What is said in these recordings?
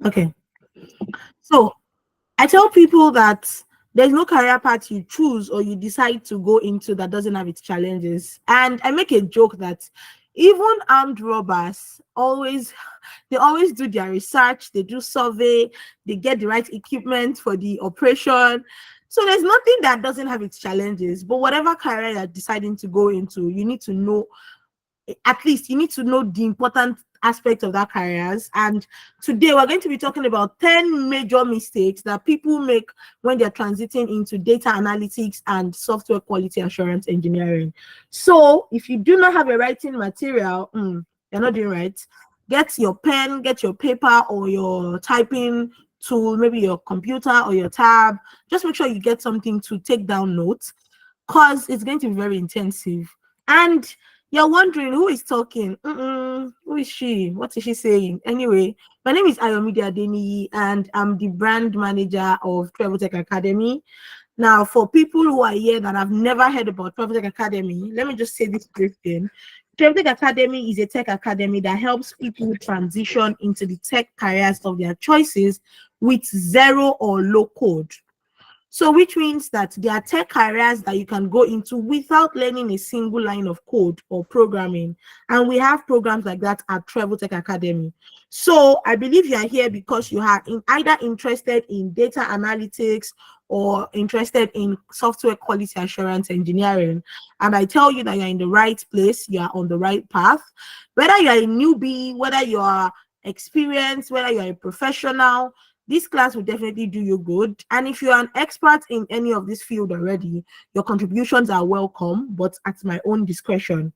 Okay. So I tell people that there's no career path you choose or you decide to go into that doesn't have its challenges. And I make a joke that even armed robbers always do their research, they do survey, they get the right equipment for the operation. So there's nothing that doesn't have its challenges. But whatever career you're deciding to go into, you need to know, at least you need to know the important aspects of that careers. And today we're going to be talking about 10 major mistakes that people make when they're transiting into data analytics and software quality assurance engineering. So if you do not have a writing material, you're not doing right. Get your pen, get your paper or your typing tool, maybe your computer or your tab. Just make sure you get something to take down notes, because it's going to be very intensive. And you're wondering who is talking. Who is she? What is she saying? Anyway, my name is Ayomide Adeniyi, and I'm the brand manager of Travel Tech Academy. Now, for people who are here that have never heard about Travel Tech Academy, let me just say this brief thing. Travel Tech Academy is a tech academy that helps people transition into the tech careers of their choices with zero or low code. So, which means that there are tech careers that you can go into without learning a single line of code or programming. And we have programs like that at Travel Tech Academy. So, I believe you are here because you are either interested in data analytics or interested in software quality assurance engineering. And I tell you that you're in the right place, you are on the right path. Whether you're a newbie, whether you are experienced, whether you're a professional, this class will definitely do you good. And if you're an expert in any of this field already, your contributions are welcome, but at my own discretion.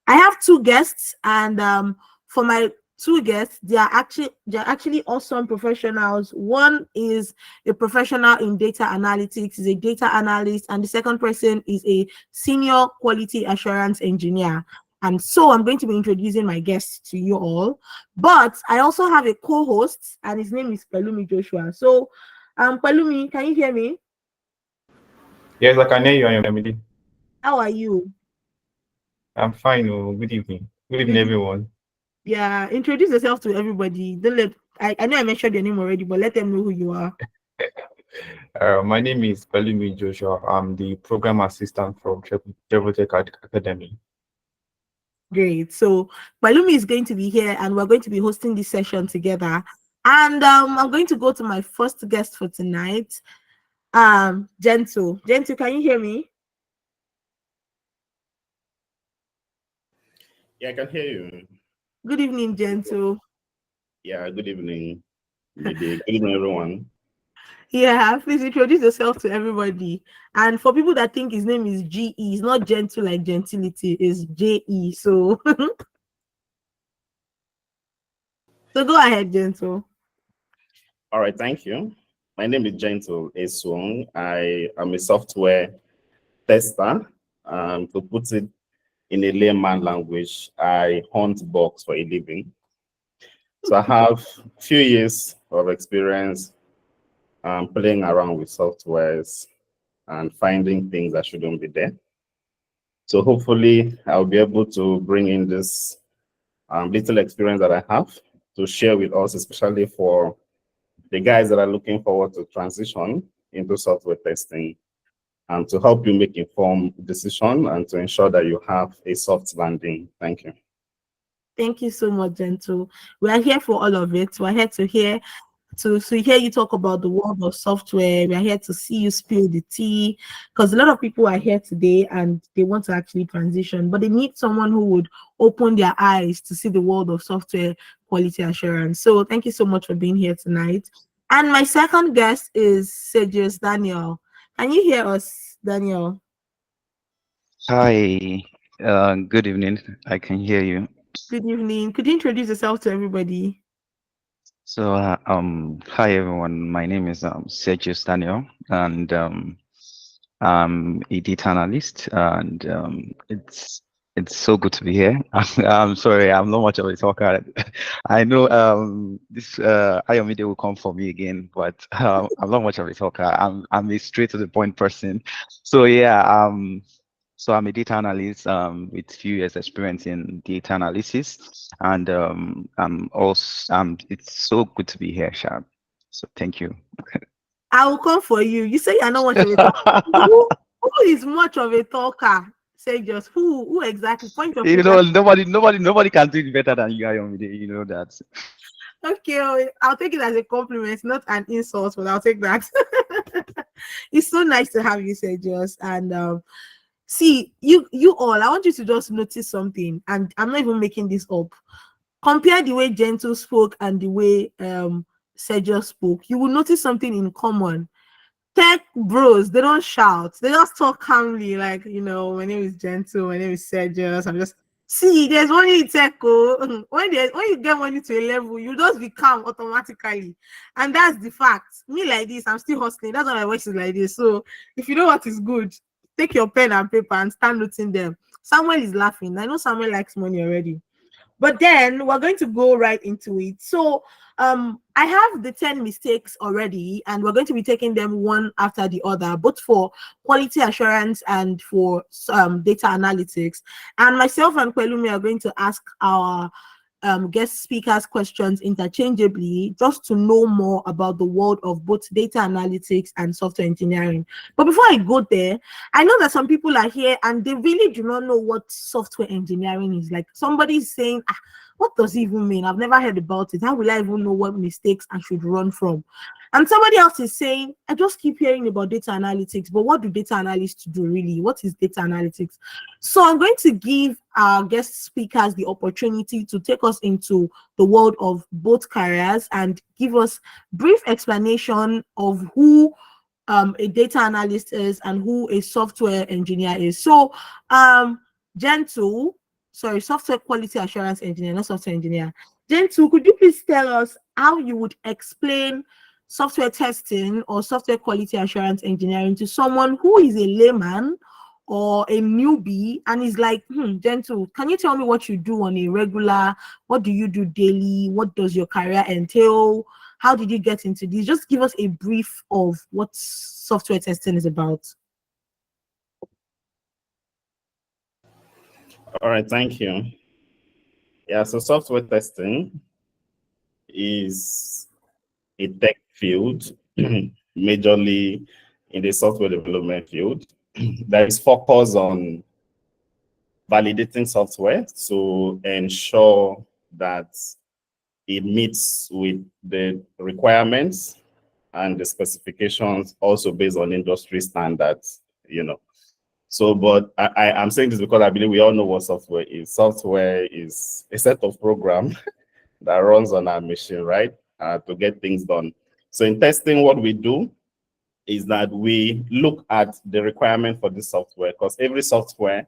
I have two guests, and for my two guests, they are actually awesome professionals. One is a professional in data analytics, is a data analyst, and the second person is a senior quality assurance engineer. And so I'm going to be introducing my guests to you all. But I also have a co-host, and his name is Pelumi Joshua. So, Pelumi, can you hear me? Yes, I can hear you, Emily. How are you? I'm fine. Oh, good evening. Good evening, Good. everyone. Yeah, introduce yourself to everybody. Don't let I know I mentioned your name already, but let them know who you are. My name is Pelumi Joshua. I'm the program assistant from Travel Tech Academy. Great. So Balumi is going to be here and we're going to be hosting this session together. And I'm going to go to my first guest for tonight. Gentle. Gentle, can you hear me? Yeah, I can hear you. Good evening, Gentle. Yeah, good evening, Lady. Good evening, everyone. Yeah, please introduce yourself to everybody. And for people that think his name is GE, it's not gentle like gentility, it's JE. So so go ahead, Gentle. All right, thank you. My name is Gentle Eswong. I am a software tester. To put it in a layman language, I hunt bugs for a living. So I have a few years of experience playing around with softwares and finding things that shouldn't be there. So hopefully I'll be able to bring in this little experience that I have to share with us, especially for the guys that are looking forward to transition into software testing, and to help you make informed decision and to ensure that you have a soft landing. Thank you. Thank you so much, Gentle. We are here for all of it. We're here to hear you talk about the world of software. We are here to see you spill the tea, because a lot of people are here today and they want to actually transition, but they need someone who would open their eyes to see the world of software quality assurance. So thank you so much for being here tonight. And my second guest is Sergius Daniel. Can you hear us, Daniel? Hi, good evening. I can hear you. Good evening. Could you introduce yourself to everybody? So, hi everyone. My name is Sergius Daniel, and I'm a data analyst, and it's so good to be here. I'm sorry, I'm not much of a talker. I know this Ayomide will come for me again, but I'm not much of a talker. I'm a straight to the point person. So yeah, So I'm a data analyst with few years experience in data analysis, and I'm also it's so good to be here, Sharp. So thank you. I will come for you. You say you're not much of a talker. Who is much of a talker? Say just who exactly? Point your You finger. know, nobody can do it better than you, Ayomide. You know that. Okay, I'll take it as a compliment, not an insult, but I'll take that. It's so nice to have you, Sergius. And see, you all, I want you to just notice something, and I'm not even making this up. Compare the way Gentle spoke and the way Sergius spoke. You will notice something in common. Tech bros, they don't shout, they just talk calmly, like, my name is Gentle, my name is Sergius. I'm just see, there's money in tech. Oh. When you get money to a level, you just become automatically, and that's the fact. Me like this, I'm still hustling. That's why my voice is like this. So if you know what is good, take your pen and paper and start noting them. Samuel is laughing. I know Samuel likes money already. But then we're going to go right into it. So I have the 10 mistakes already, and we're going to be taking them one after the other, both for quality assurance and for data analytics. And myself and Pelumi are going to ask our guest speakers questions interchangeably, just to know more about the world of both data analytics and software engineering. But before I go there, I know that some people are here and they really do not know what software engineering is. Like, somebody is saying, what does it even mean? I've never heard about it. How will I even know what mistakes I should run from? And somebody else is saying, I just keep hearing about data analytics, but what do data analysts do really? What is data analytics? So I'm going to give our guest speakers the opportunity to take us into the world of both careers and give us brief explanation of who a data analyst is and who a software engineer is. So software quality assurance engineer, not software engineer. Gentle, could you please tell us how you would explain software testing or software quality assurance engineering to someone who is a layman or a newbie and is like, Gentle, can you tell me what you do on a regular? What do you do daily? What does your career entail? How did you get into this? Just give us a brief of what software testing is about. All right, thank you. Yeah, so software testing is a tech field, majorly in the software development field, that is focused on validating software to ensure that it meets with the requirements and the specifications, also based on industry standards, So, but I'm saying this because I believe we all know what software is. Software is a set of programs that runs on our machine, right? To get things done. So in testing, what we do is that we look at the requirement for the software, because every software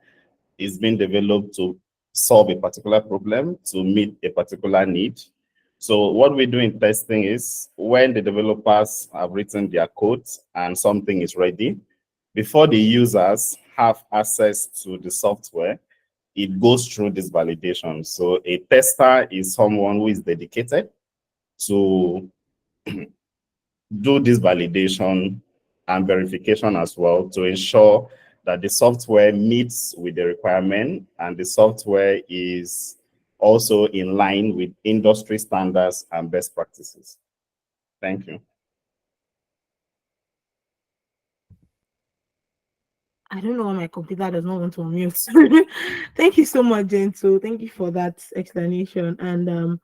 is being developed to solve a particular problem, to meet a particular need. So what we do in testing is when the developers have written their code and something is ready, before the users have access to the software, it goes through this validation. So a tester is someone who is dedicated to do this validation and verification as well, to ensure that the software meets with the requirement and the software is also in line with industry standards and best practices. Thank you. I don't know why my computer does not want to unmute. Thank you so much, Gentle. Thank you for that explanation. And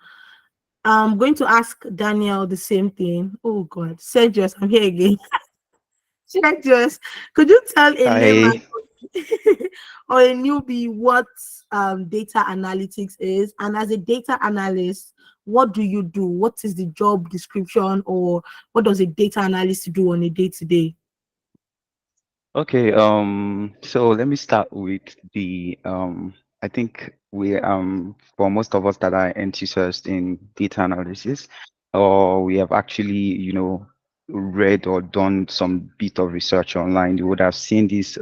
I'm going to ask Daniel the same thing. Oh God, Sergius, I'm here again. Sergius, could you tell a layman or a newbie what data analytics is? And as a data analyst, what do you do? What is the job description, or what does a data analyst do on a day-to-day? Okay, so let me start with the I think we for most of us that are enthusiasts in data analysis, or we have actually, read or done some bit of research online, you would have seen this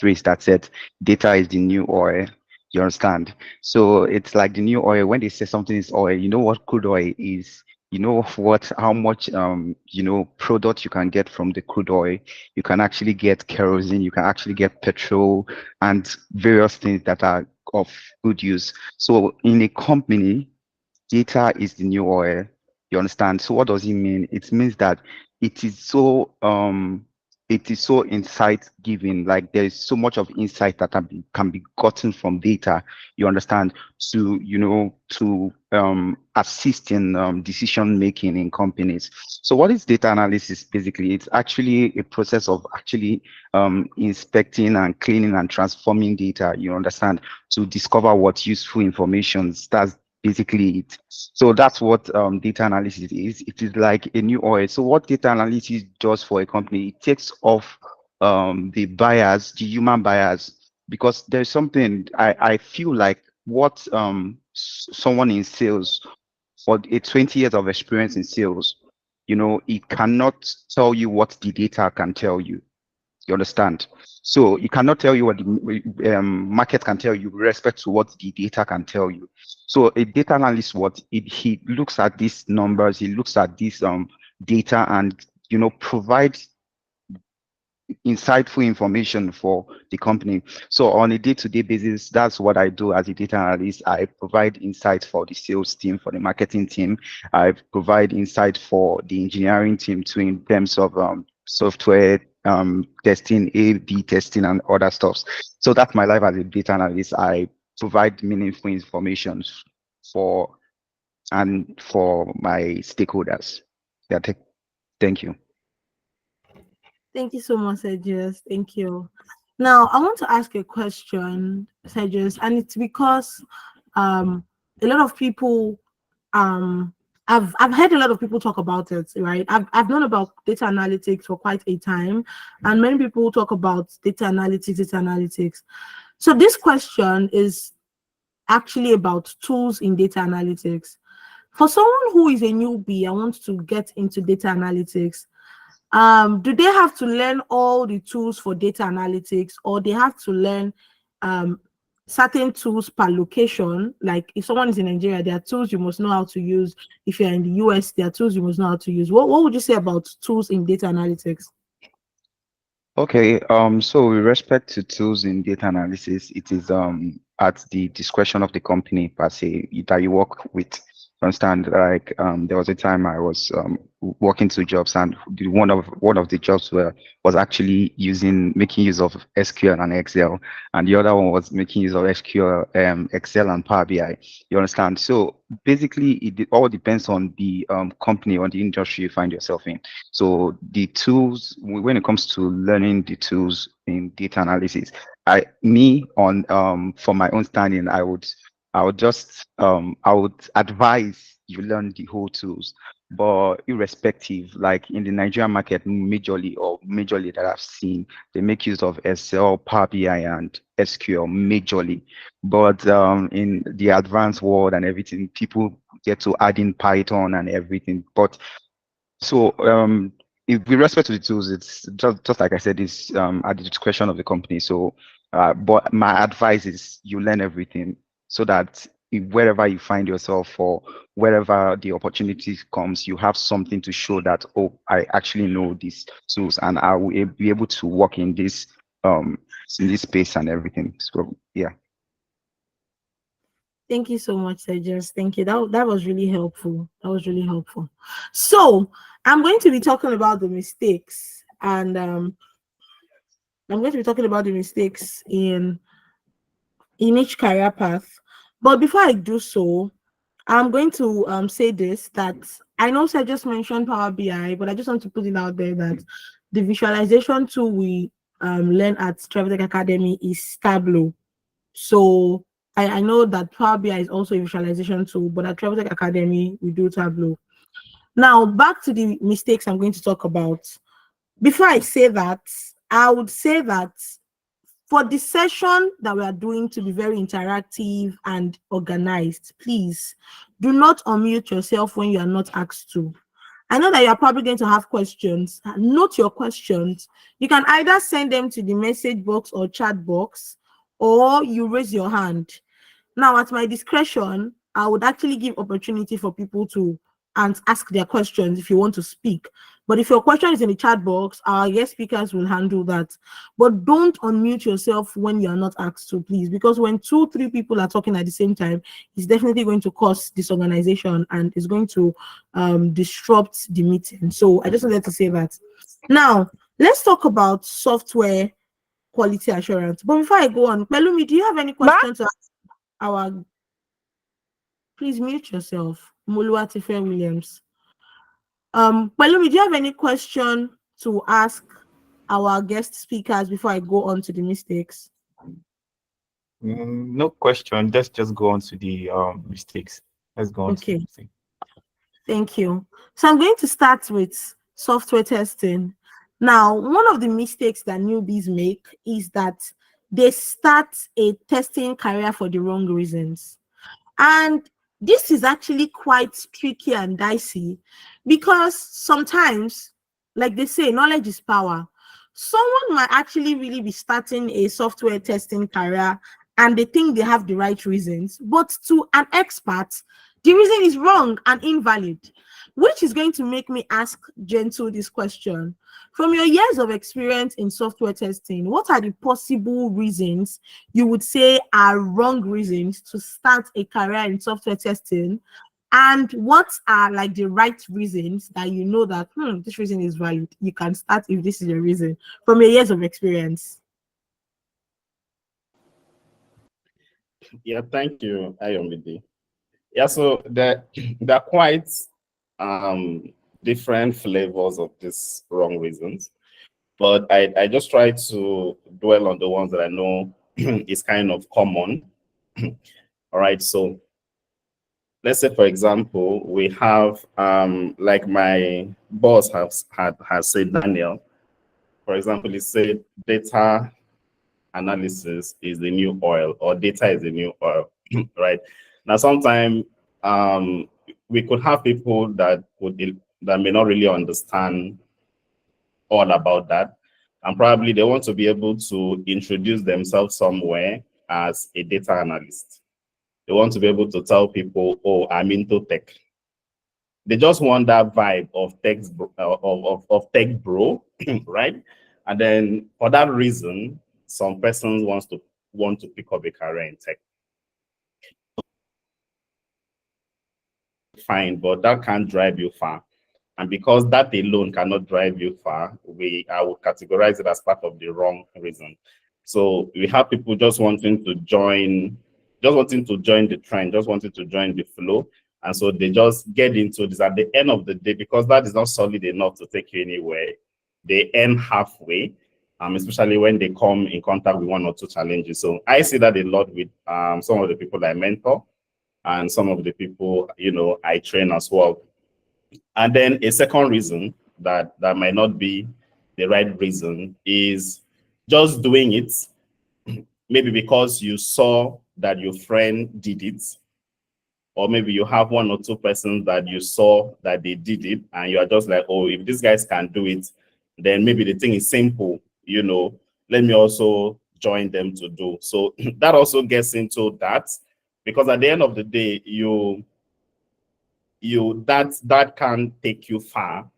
phrase that said data is the new oil. You understand? So it's like the new oil. When they say something is oil, you know what crude oil is? you know how much product you can get from the crude oil. You can actually get kerosene, you can actually get petrol and various things that are of good use. So in a company, data is the new oil. You understand? So what does it mean? It means that it is so insight giving. Like there is so much of insight that can be gotten from data. You understand? To assist in decision making in companies. So what is data analysis? Basically, it's actually a process of actually inspecting and cleaning and transforming data. You understand? To discover what useful information. That's basically it. So that's what data analysis is. It is like a new oil. So what data analysis does for a company, it takes off the bias, the human bias, because there's something I feel like what someone in sales for a 20 years of experience in sales, it cannot tell you what the data can tell you. You understand? So it cannot tell you what the market can tell you with respect to what the data can tell you. So a data analyst, he looks at these numbers, he looks at this data, and provides insightful information for the company. So on a day-to-day basis, that's what I do as a data analyst. I provide insights for the sales team, for the marketing team. I provide insight for the engineering team too, in terms of software testing, A/B testing, and other stuff. So that's my life as a data analyst. I provide meaningful information for my stakeholders. Yeah, thank you. Thank you so much, Sergius. Thank you. Now, I want to ask a question, Sergius, and it's because a lot of people, I've heard a lot of people talk about it, right? I've known about data analytics for quite a time, and many people talk about data analytics. So this question is actually about tools in data analytics. For someone who is a newbie, I want to get into data analytics. Do they have to learn all the tools for data analytics, or they have to learn certain tools per location? Like if someone is in Nigeria, there are tools you must know how to use. If you're in the US, there are tools you must know how to use. What would you say about tools in data analytics? Okay, so with respect to tools in data analysis, it is at the discretion of the company per se that you work with. For instance, like there was a time I was working two jobs, and one of the jobs was actually making use of SQL and Excel, and the other one was making use of SQL, Excel, and Power BI. You understand? So basically, it all depends on the company or the industry you find yourself in. So the tools, when it comes to learning the tools in data analysis, for my own standing, I would advise you learn the whole tools, but irrespective, like in the Nigerian market, majorly that I've seen, they make use of Excel, Power BI, and SQL majorly. But in the advanced world and everything, people get to add in Python and everything. But so with respect to the tools, it's just like I said, it's at the discretion of the company. So, but my advice is you learn everything so that wherever you find yourself or wherever the opportunity comes, you have something to show that, oh, I actually know these tools and I will be able to work in this space and everything. So yeah. Thank you so much, Sergius. Thank you. That was really helpful. So I'm going to be talking about the mistakes, and I'm going to be talking about the mistakes in each career path. But before I do so, I'm going to say this, that I know I just mentioned Power BI, but I just want to put it out there that the visualization tool we learn at Trevotech Academy is Tableau. So I know that Power BI is also a visualization tool, but at Trevotech Academy, we do Tableau. Now, back to the mistakes I'm going to talk about. Before I say that, I would say that for the session that we are doing to be very interactive and organized, please do not unmute yourself when you are not asked to. I know that you are probably going to have questions. Note your questions. You can either send them to the message box or chat box, or you raise your hand. Now, at my discretion, I would actually give opportunity for people to and ask their questions if you want to speak. But if your question is in the chat box, our guest speakers will handle that. But don't unmute yourself when you are not asked to, please, because when 2-3 people are talking at the same time, it's definitely going to cause disorganization and it's going to disrupt the meeting. So I just wanted to say that. Now, let's talk about software quality assurance. But before I go on, Pelumi, do you have any questions to ask our... Please mute yourself. Moluwatife Williams. Pelumi, do you have any question to ask our guest speakers before I go on to the mistakes? No question. Let's just go on to the mistakes. Let's go on to the mistakes. Thank you. So I'm going to start with software testing. Now, one of the mistakes that newbies make is that they start a testing career for the wrong reasons. And this is actually quite tricky and dicey because sometimes, like they say, knowledge is power. Someone might actually really be starting a software testing career and they think they have the right reasons, but to an expert, the reason is wrong and invalid, which is going to make me ask Gentle this question. From your years of experience in software testing, what are the possible reasons you would say are wrong reasons to start a career in software testing? And what are like the right reasons that you know that this reason is valid? You can start if this is your reason from your years of experience. Yeah, thank you, Ayomide. Yeah, so there are quite different flavors of these wrong reasons, but I just try to dwell on the ones that I know is kind of common. All right, so let's say, for example, we have like my boss has said, Daniel, for example, he said data analysis is the new oil, or data is the new oil, right? Now, sometimes we could have people that may not really understand all about that, and probably they want to be able to introduce themselves somewhere as a data analyst. They want to be able to tell people, "Oh, I'm into tech." They just want that vibe of tech bro, right? And then for that reason, some persons want to pick up a career in tech. Fine, but that can't drive you far. And because that alone cannot drive you far, I would categorize it as part of the wrong reason. So we have people just wanting to join the trend, just wanting to join the flow. And so they just get into this at the end of the day, because that is not solid enough to take you anywhere. They end halfway, especially when they come in contact with 1 or 2 challenges. So I see that a lot with some of the people I mentor and some of the people, I train as well. And then a second reason that might not be the right reason is just doing it, maybe because you saw that your friend did it, or maybe you have 1 or 2 persons that you saw that they did it, and you are just like, oh, if these guys can do it, then maybe the thing is simple, let me also join them to do. So that also gets into that, because at the end of the day, that can take you far,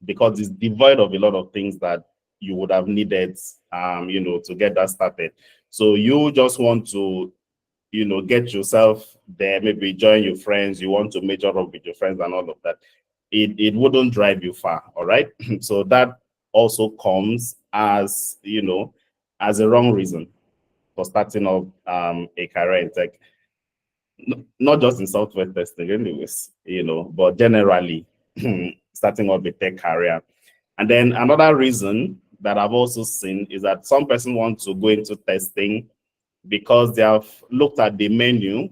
because it's devoid of a lot of things that you would have needed, to get that started. So you just want to, get yourself there, maybe join your friends, you want to major up with your friends and all of that. It wouldn't drive you far, all right? So that also comes as, as a wrong reason for starting up a career in tech. Not just in software testing anyways, but generally starting up a tech career. And then another reason that I've also seen is that some person want to go into testing because they have looked at the menu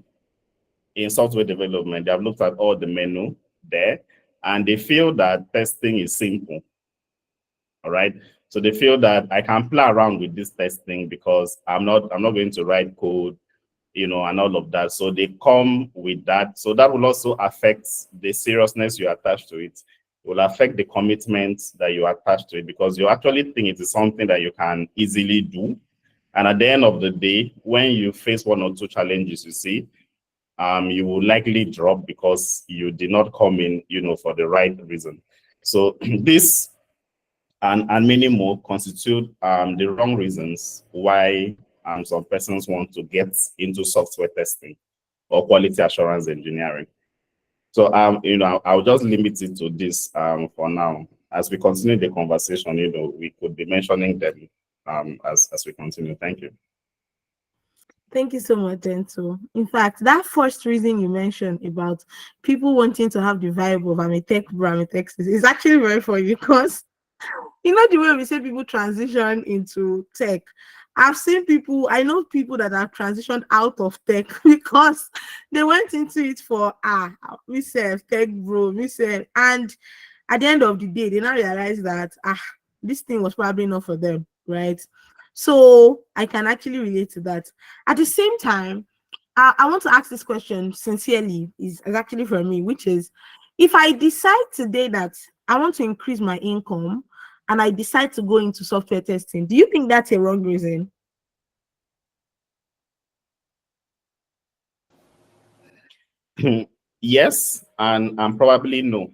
in software development. They have looked at all the menu there, and they feel that testing is simple. All right. So they feel that I can play around with this testing because I'm not going to write code, and all of that. So they come with that. So that will also affect the seriousness you attach to it. It will affect the commitment that you attach to it, because you actually think it is something that you can easily do. And at the end of the day, when you face 1 or 2 challenges, you see, you will likely drop because you did not come in, for the right reason. So this and many more constitute the wrong reasons why some persons want to get into software testing or quality assurance engineering. So I'll just limit it to this for now. As we continue the conversation, we could be mentioning them as we continue. Thank you. Thank you so much, Dental. In fact, that first reason you mentioned about people wanting to have the vibe of I'm a tech bro, I'm a tech sis, is actually very funny because the way we say people transition into tech. I've seen people, I know people that have transitioned out of tech because they went into it for we say tech bro, we say, and at the end of the day, they now realize that this thing was probably not for them, right? So I can actually relate to that. At the same time, I want to ask this question sincerely, is actually for me, which is, if I decide today that I want to increase my income and I decide to go into software testing, do you think that's a wrong reason? Yes, and probably no,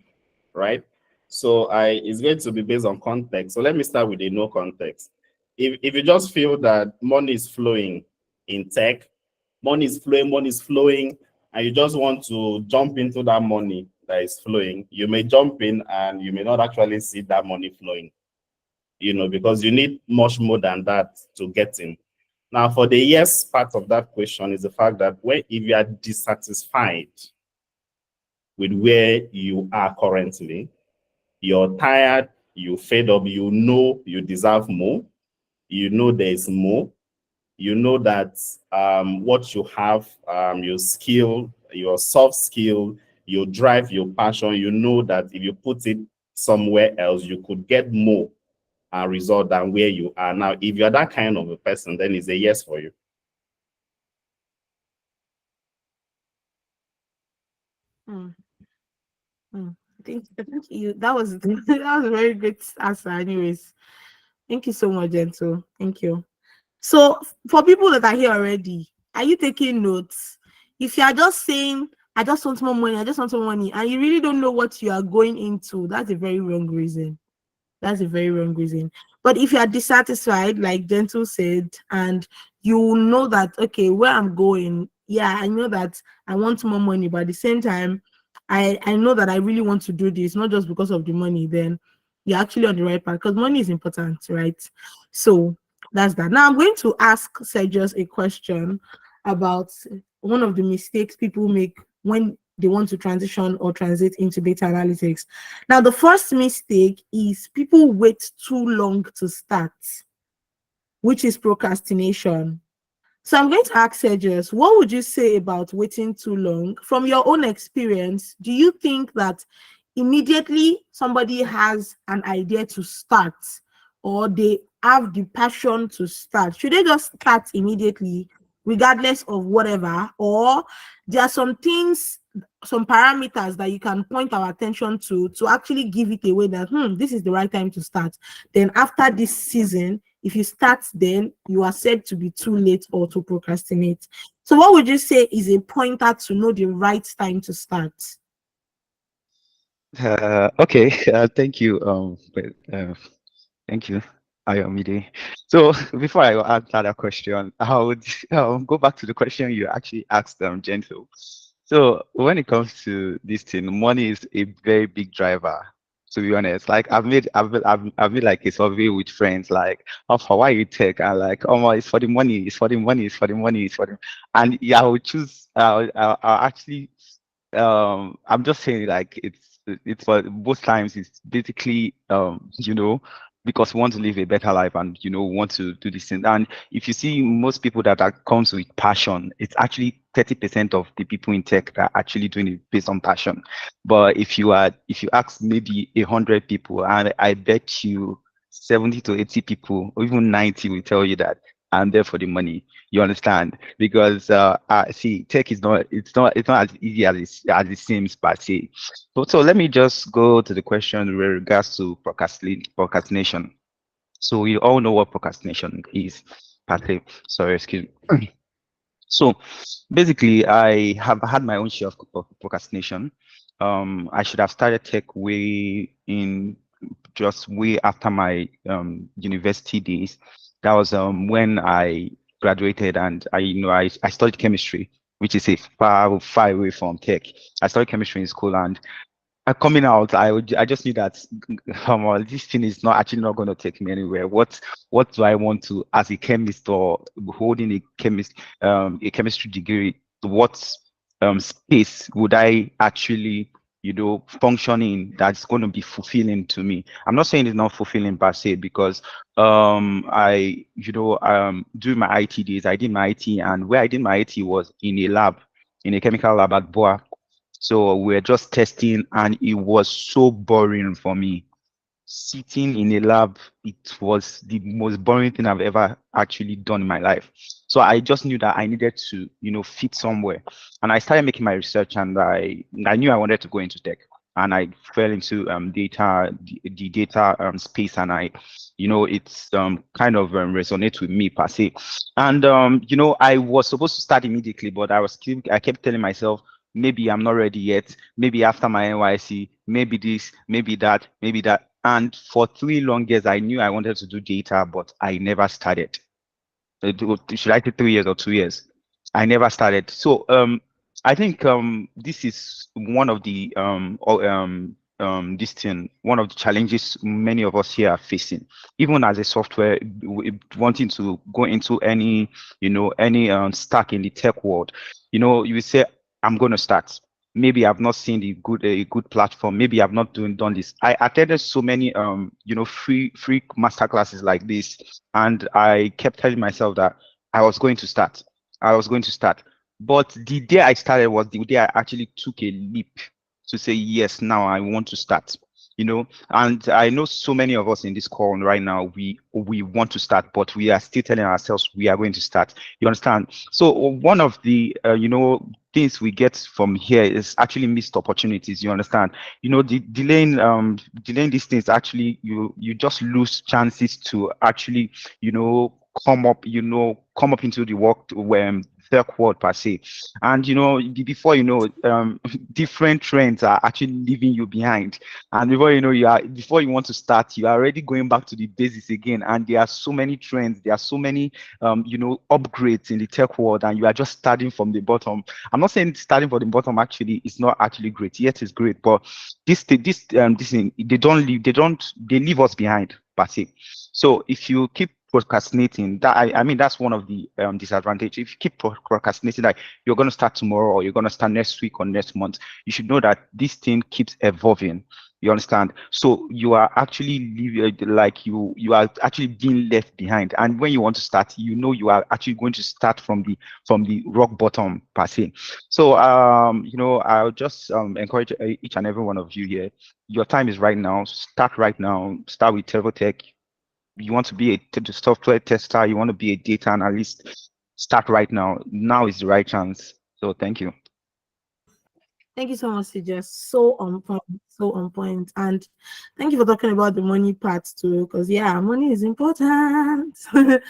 right? So it's going to be based on context. So let me start with a no context. If you just feel that money is flowing in tech, money is flowing, and you just want to jump into that money that is flowing, you may jump in and you may not actually see that money flowing, because you need much more than that to get in. Now, for the yes part of that question is the fact that if you are dissatisfied with where you are currently, you're tired, you fed up, you deserve more, there is more, that what you have, your skill, your soft skill, your drive, your passion, that if you put it somewhere else, you could get more result than where you are now. If you're that kind of a person, then it's a yes for you. I think you that was that was a very great answer. Anyways, thank you so much, Gentle. Thank you. So for people that are here already, are you taking notes? If you are just saying, I just want more money, I just want more money, and you really don't know what you are going into, that's a very wrong reason. That's a very wrong reason. But if you are dissatisfied, like Gentle said, and you know that, okay, where I'm going, I know that I want more money, but at the same time, I know that I really want to do this, not just because of the money, then you're actually on the right path because money is important, right? So that's that. Now I'm going to ask Sergius a question about one of the mistakes people make when they want to transition or transit into data analytics. Now, the first mistake is people wait too long to start, which is procrastination. So I'm going to ask Sergius, what would you say about waiting too long? From your own experience, do you think that immediately somebody has an idea to start or they have the passion to start, should they just start immediately regardless of whatever? Or there are some things, some parameters that you can point our attention to actually give it away that this is the right time to start. Then after this season, if you start, then you are said to be too late or to procrastinate. So what would you say is a pointer to know the right time to start? Okay, thank you. Thank you, Ayomide. So before I answer that question, I would go back to the question you actually asked, Gentle. So when it comes to this thing, money is a very big driver. To be honest, like I've made like a survey with friends, like, how far why you take, and like, oh my, it's for the money, it's for the money, it's for the money, it's for the, and yeah, I would choose. I'll actually, I'm just saying, like, it's for both times. It's basically, because we want to live a better life and want to do this thing. And if you see most people that comes with passion, it's actually 30% of the people in tech that are actually doing it based on passion. But if you ask maybe 100 people, and I bet you 70 to 80 people, or even 90 will tell you that I'm there for the money. You understand? Because see, tech is not as easy as it seems, but see. So let me just go to the question with regards to procrastination. So we all know what procrastination is. Partly, sorry, excuse me. So basically, I have had my own share of procrastination. I should have started tech way after my university days. That was when I graduated, and I studied chemistry, which is a far away from tech. I studied chemistry in school, and coming out, I just knew that well, this thing is not actually not going to take me anywhere. What do I want to, as a chemist or holding a chemistry degree? What space would I actually function in that's going to be fulfilling to me? I'm not saying it's not fulfilling per se, because I during my IT days, I did my IT, and where I did my IT was in a lab, in a chemical lab at Boa. So we're just testing, and it was so boring for me. Sitting in a lab, it was the most boring thing I've ever actually done in my life. So I just knew that I needed to, fit somewhere. And I started making my research, and I knew I wanted to go into tech. And I fell into the data space, and it's kind of resonates with me per se. And I was supposed to start immediately, but I kept telling myself, maybe I'm not ready yet. Maybe after my NYC, maybe this, maybe that, maybe that. And for 3 long years, I knew I wanted to do data, but I never started. Should I say 3 years or 2 years? I never started. So I think this is one of the one of the challenges many of us here are facing, even as a software wanting to go into any stack in the tech world. You say, I'm going to start. Maybe I've not seen a good platform. Maybe I've not done this. I attended so many free master classes like this, and I kept telling myself that I was going to start. I was going to start. But the day I started was the day I actually took a leap to say, yes, now I want to start. And I know so many of us in this call right now, we want to start, but we are still telling ourselves we are going to start. You understand? So one of the things we get from here is actually missed opportunities. You understand? Delaying these things, actually you just lose chances to actually come up into the work when tech world per se. And before different trends are actually leaving you behind, and before you want to start, you are already going back to the basics again. And there are so many trends, there are so many upgrades in the tech world, and you are just starting from the bottom. I'm not saying starting from the bottom actually is not actually great. Yes, it's great, but this thing, they leave us behind per se. So if you keep procrastinating, that I mean that's one of the disadvantages. If you keep procrastinating, like you're going to start tomorrow or you're going to start next week or next month, you should know that this thing keeps evolving. You understand? So you are actually you are actually being left behind. And when you want to start, you are actually going to start from the rock bottom per se. So I'll just encourage each and every one of you here. Your time is right now. Start right now. Start with TurboTech. You want to be a software tester, you want to be a data analyst, start right now. Now is the right chance. So thank you. Thank you so much, CJ. So on point, so on point. And thank you for talking about the money part too, because yeah, money is important. And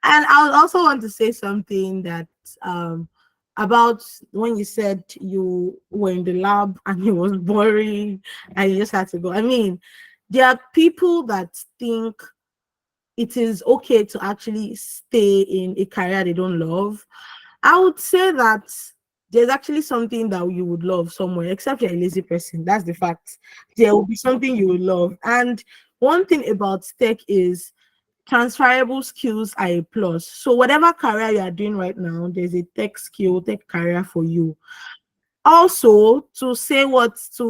I also want to say something that about when you said you were in the lab and it was boring and you just had to go. I mean, there are people that think it is okay to actually stay in a career they don't love. I would say that there's actually something that you would love somewhere, except you're a lazy person. That's the fact. There will be something you will love. And one thing about tech is transferable skills are a plus. So whatever career you are doing right now, there's a tech skill, tech career for you. Also, to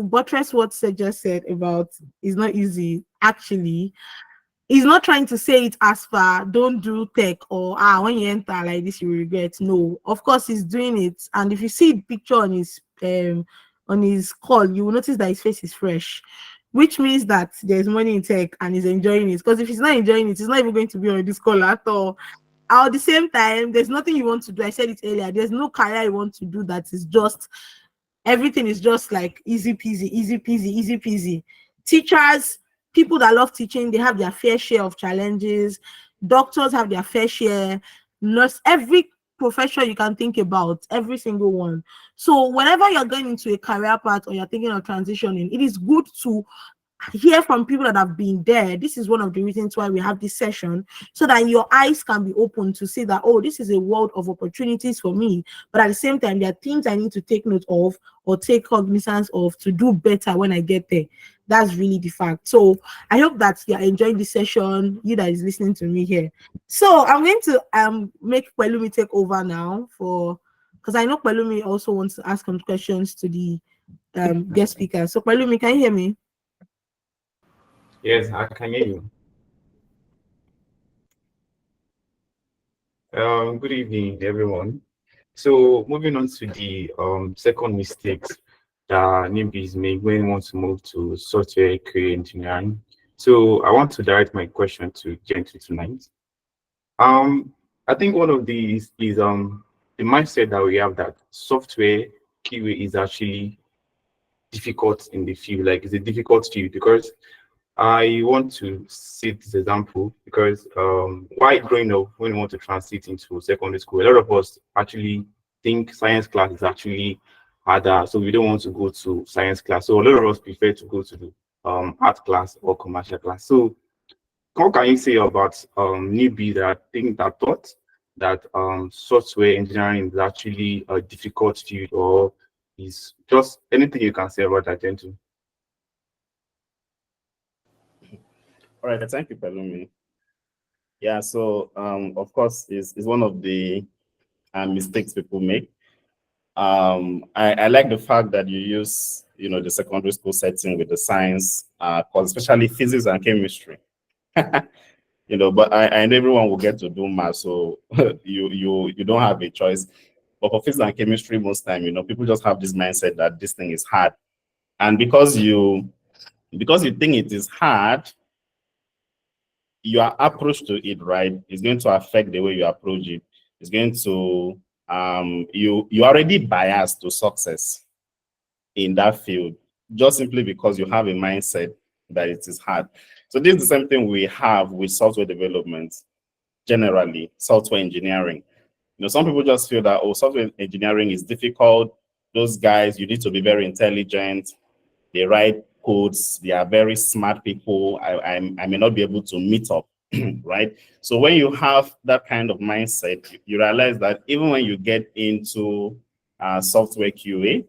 buttress what Seth just said about it's not easy, actually, he's not trying to say it as far, don't do tech or when you enter like this, you regret. No, of course he's doing it. And if you see the picture on his call, you will notice that his face is fresh, which means that there's money in tech and he's enjoying it. Because if he's not enjoying it, he's not even going to be on this call at all. At the same time, there's nothing you want to do. I said it earlier. There's no career you want to do that is just everything is just like easy peasy, easy peasy, easy peasy. Teachers, people that love teaching, they have their fair share of challenges. Doctors have their fair share. Nurse, every profession you can think about, every single one. So whenever you're going into a career path or you're thinking of transitioning, it is good to hear from people that have been there. This is one of the reasons why we have this session, so that your eyes can be open to see that, oh, this is a world of opportunities for me, but at the same time there are things I need to take note of or take cognizance of to do better when I get there. That's really the fact. So I hope that you're enjoying this session, you that is listening to me here. So I'm going to make Pelumi take over now, for because I know Pelumi also wants to ask some questions to the guest speaker. So Pelumi, can you hear me? Yes, I can hear you. Good evening, everyone. So moving on to the second mistakes that newbies make when they want to move to software QA engineering. So I want to direct my question to Gentle tonight. I think one of these is the mindset that we have that software QA is actually difficult in the field. Like, it's a difficult field, because I want to set this example because while growing up, when we want to transit into secondary school, a lot of us actually think science class is actually harder, so we don't want to go to science class. So a lot of us prefer to go to the art class or commercial class. So what can you say about newbies that thought that software engineering is actually a difficult field, or is just anything you can say about that, Gentle? All right, thank you, Pelumi. Yeah, so of course, is one of the mistakes people make. I like the fact that you use, the secondary school setting with the science, especially physics and chemistry. But I know everyone will get to do math, so you don't have a choice. But for physics and chemistry, most time, people just have this mindset that this thing is hard, and because you think it is hard, your approach to it, right, is going to affect the way you approach it. It's going to you already biased to success in that field, just simply because you have a mindset that it is hard. So this is the same thing we have with software development, generally, software engineering. Some people just feel that, oh, software engineering is difficult. Those guys, you need to be very intelligent. They write codes. They are very smart people. I may not be able to meet up, right? So when you have that kind of mindset, you realize that even when you get into software QA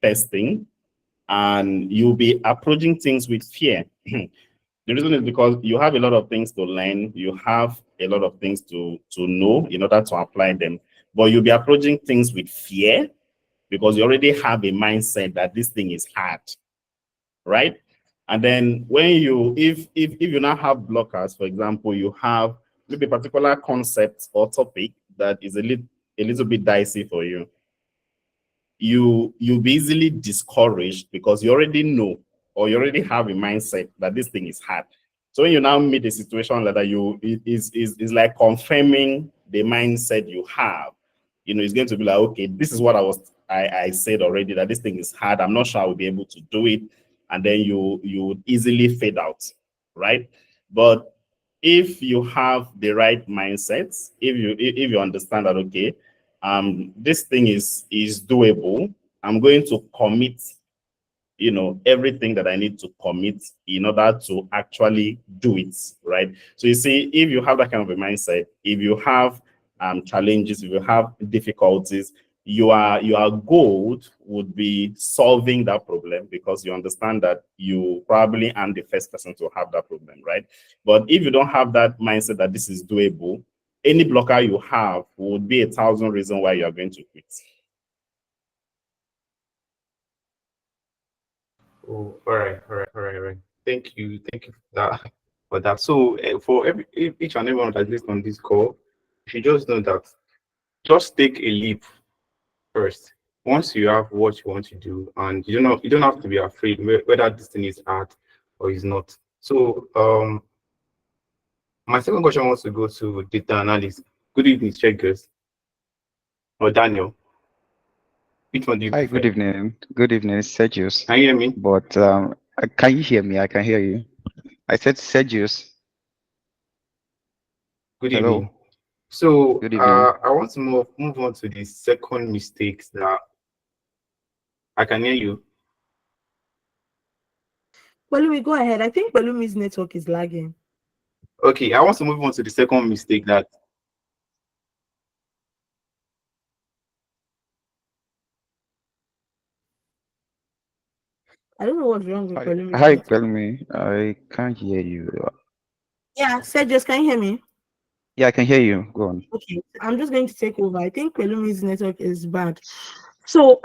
testing, and you'll be approaching things with fear. The reason is because you have a lot of things to learn. You have a lot of things to know in order to apply them. But you'll be approaching things with fear because you already have a mindset that this thing is hard, right? And then when if you now have blockers, for example, you have maybe a particular concept or topic that is a little bit dicey for you, you'll be easily discouraged because you already know, or you already have a mindset that this thing is hard. So when you now meet a situation like that, is like confirming the mindset you have. It's going to be like, okay, this is what I said already, that this thing is hard. I'm not sure I will be able to do it. And then you would easily fade out, right? But if you have the right mindset, if you understand that, okay, this thing is doable, I'm going to commit, everything that I need to commit in order to actually do it, right? So you see, if you have that kind of a mindset, if you have challenges, if you have difficulties, your goal would be solving that problem, because you understand that you probably aren't the first person to have that problem, right? But if you don't have that mindset that this is doable, any blocker you have would be 1,000 reasons why you are going to quit. Oh, all right. Thank you for that. So for each and everyone that listening on this call, you should just know that just take a leap first. Once you have what you want to do, and you don't have to be afraid whether this thing is hard or is not. So my second question wants to go to data analyst. Good evening, checkers. Or Daniel. Which one do you Hi, prefer? good evening. Good evening, Sergius. Can you hear me? But can you hear me? I can hear you. I said Sergius. Good Hello. evening. So Good evening. I want to move on to the second mistakes that I can hear you. Well, we go ahead. I think Balumi's network is lagging. Okay, I want to move on to the second mistake that I don't know what's wrong with Hi, Balumi's hi, network. Pelumi. I can't hear you. Yeah, Sergio, can you hear me? Yeah, I can hear you. Go on. Okay, I'm just going to take over. I think Balumi's network is bad. So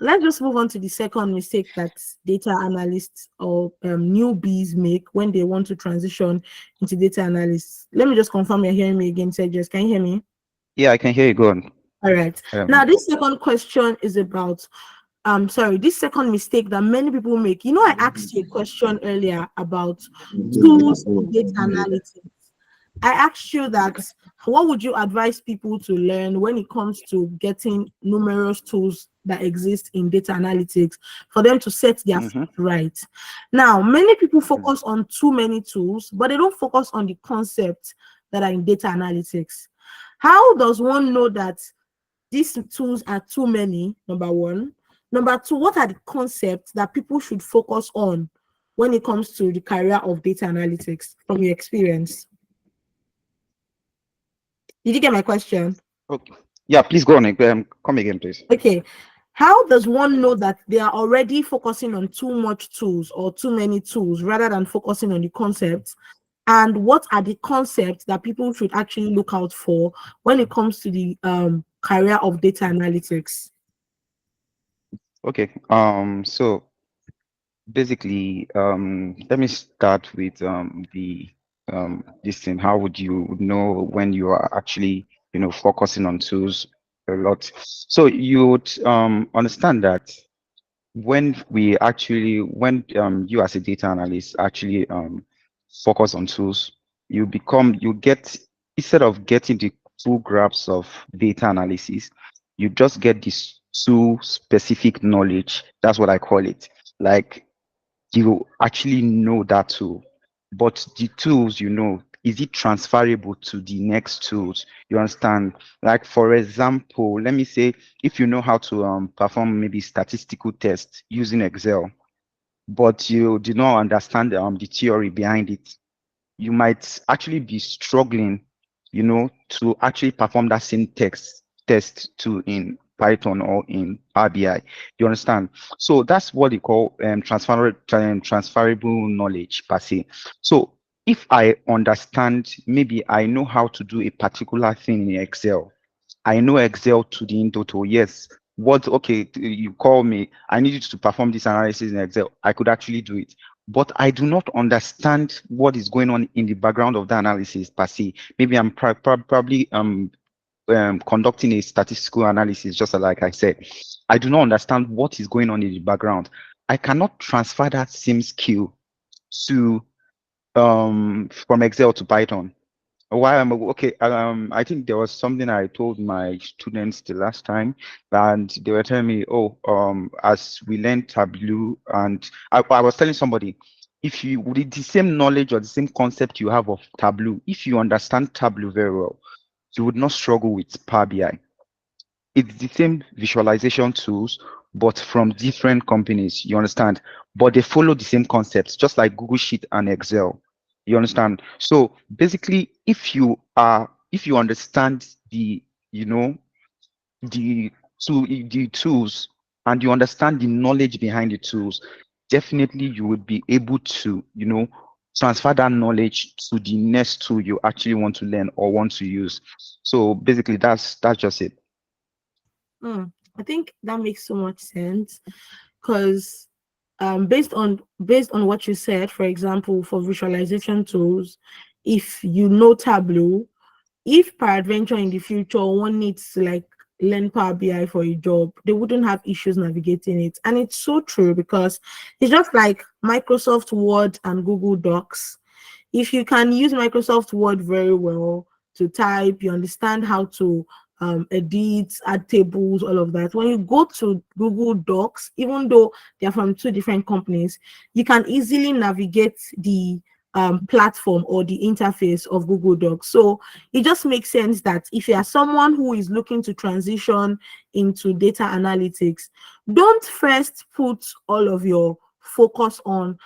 let's just move on to the second mistake that data analysts or newbies make when they want to transition into data analysts. Let me just confirm you're hearing me again, Sergio. Can you hear me? Yeah, I can hear you. Go on. All right. Now, this second question is about this second mistake that many people make. You know, I asked you a question earlier about tools for data analytics. I asked you that what would you advise people to learn when it comes to getting numerous tools that exist in data analytics for them to set their Mm-hmm. feet right. Now, many people focus on too many tools, but they don't focus on the concepts that are in data analytics. How does one know that these tools are too many? Number one. Number two, what are the concepts that people should focus on when it comes to the career of data analytics from your experience? Did you get my question? Okay. Yeah, please go on. Come again, please. Okay. How does one know that they are already focusing on too much tools or too many tools rather than focusing on the concepts? And what are the concepts that people should actually look out for when it comes to the career of data analytics? Okay. So basically, let me start with the this thing. How would you know when you are actually, focusing on tools a lot? So you would understand that when you as a data analyst actually focus on tools, you get, instead of getting the full grasp of data analysis, you just get this tool specific knowledge. That's what I call it. Like, you actually know that tool, but the tools, is it transferable to the next tools? You understand? Like, for example, let me say, if you know how to perform maybe statistical tests using Excel, but you do not understand the theory behind it, you might actually be struggling, to actually perform that same test to in Python or in Power BI. You understand? So that's what they call transferable knowledge per se. So if I understand, maybe I know how to do a particular thing in Excel. I know Excel to the in total. Yes. Okay, you call me, I need you to perform this analysis in Excel. I could actually do it, but I do not understand what is going on in the background of the analysis per se. Maybe I'm probably conducting a statistical analysis, just like I said. I do not understand what is going on in the background. I cannot transfer that same skill to from Excel to Python. Why am okay? I think there was something I told my students the last time, and they were telling me, "Oh, as we learn Tableau," and I was telling somebody, if you with the same knowledge or the same concept you have of Tableau, if you understand Tableau very well, you would not struggle with Power BI. It's the same visualization tools, but from different companies. You understand? But they follow the same concepts, just like Google Sheet and Excel. You understand? So basically, if you understand you know, the tools, and you understand the knowledge behind the tools, definitely you would be able to, transfer that knowledge to the next tool you actually want to learn or want to use. So basically, that's just it. I think that makes so much sense because based on what you said, for example, for visualization tools, if you know Tableau, if peradventure in the future one needs to like learn Power BI for a job, they wouldn't have issues navigating it. And it's so true because it's just like Microsoft Word and Google Docs. If you can use Microsoft Word very well to type, you understand how to edit, add tables, all of that. When you go to Google Docs, even though they're from two different companies, you can easily navigate the platform or the interface of Google Docs. So it just makes sense that if you are someone who is looking to transition into data analytics, don't first put all of your focus on,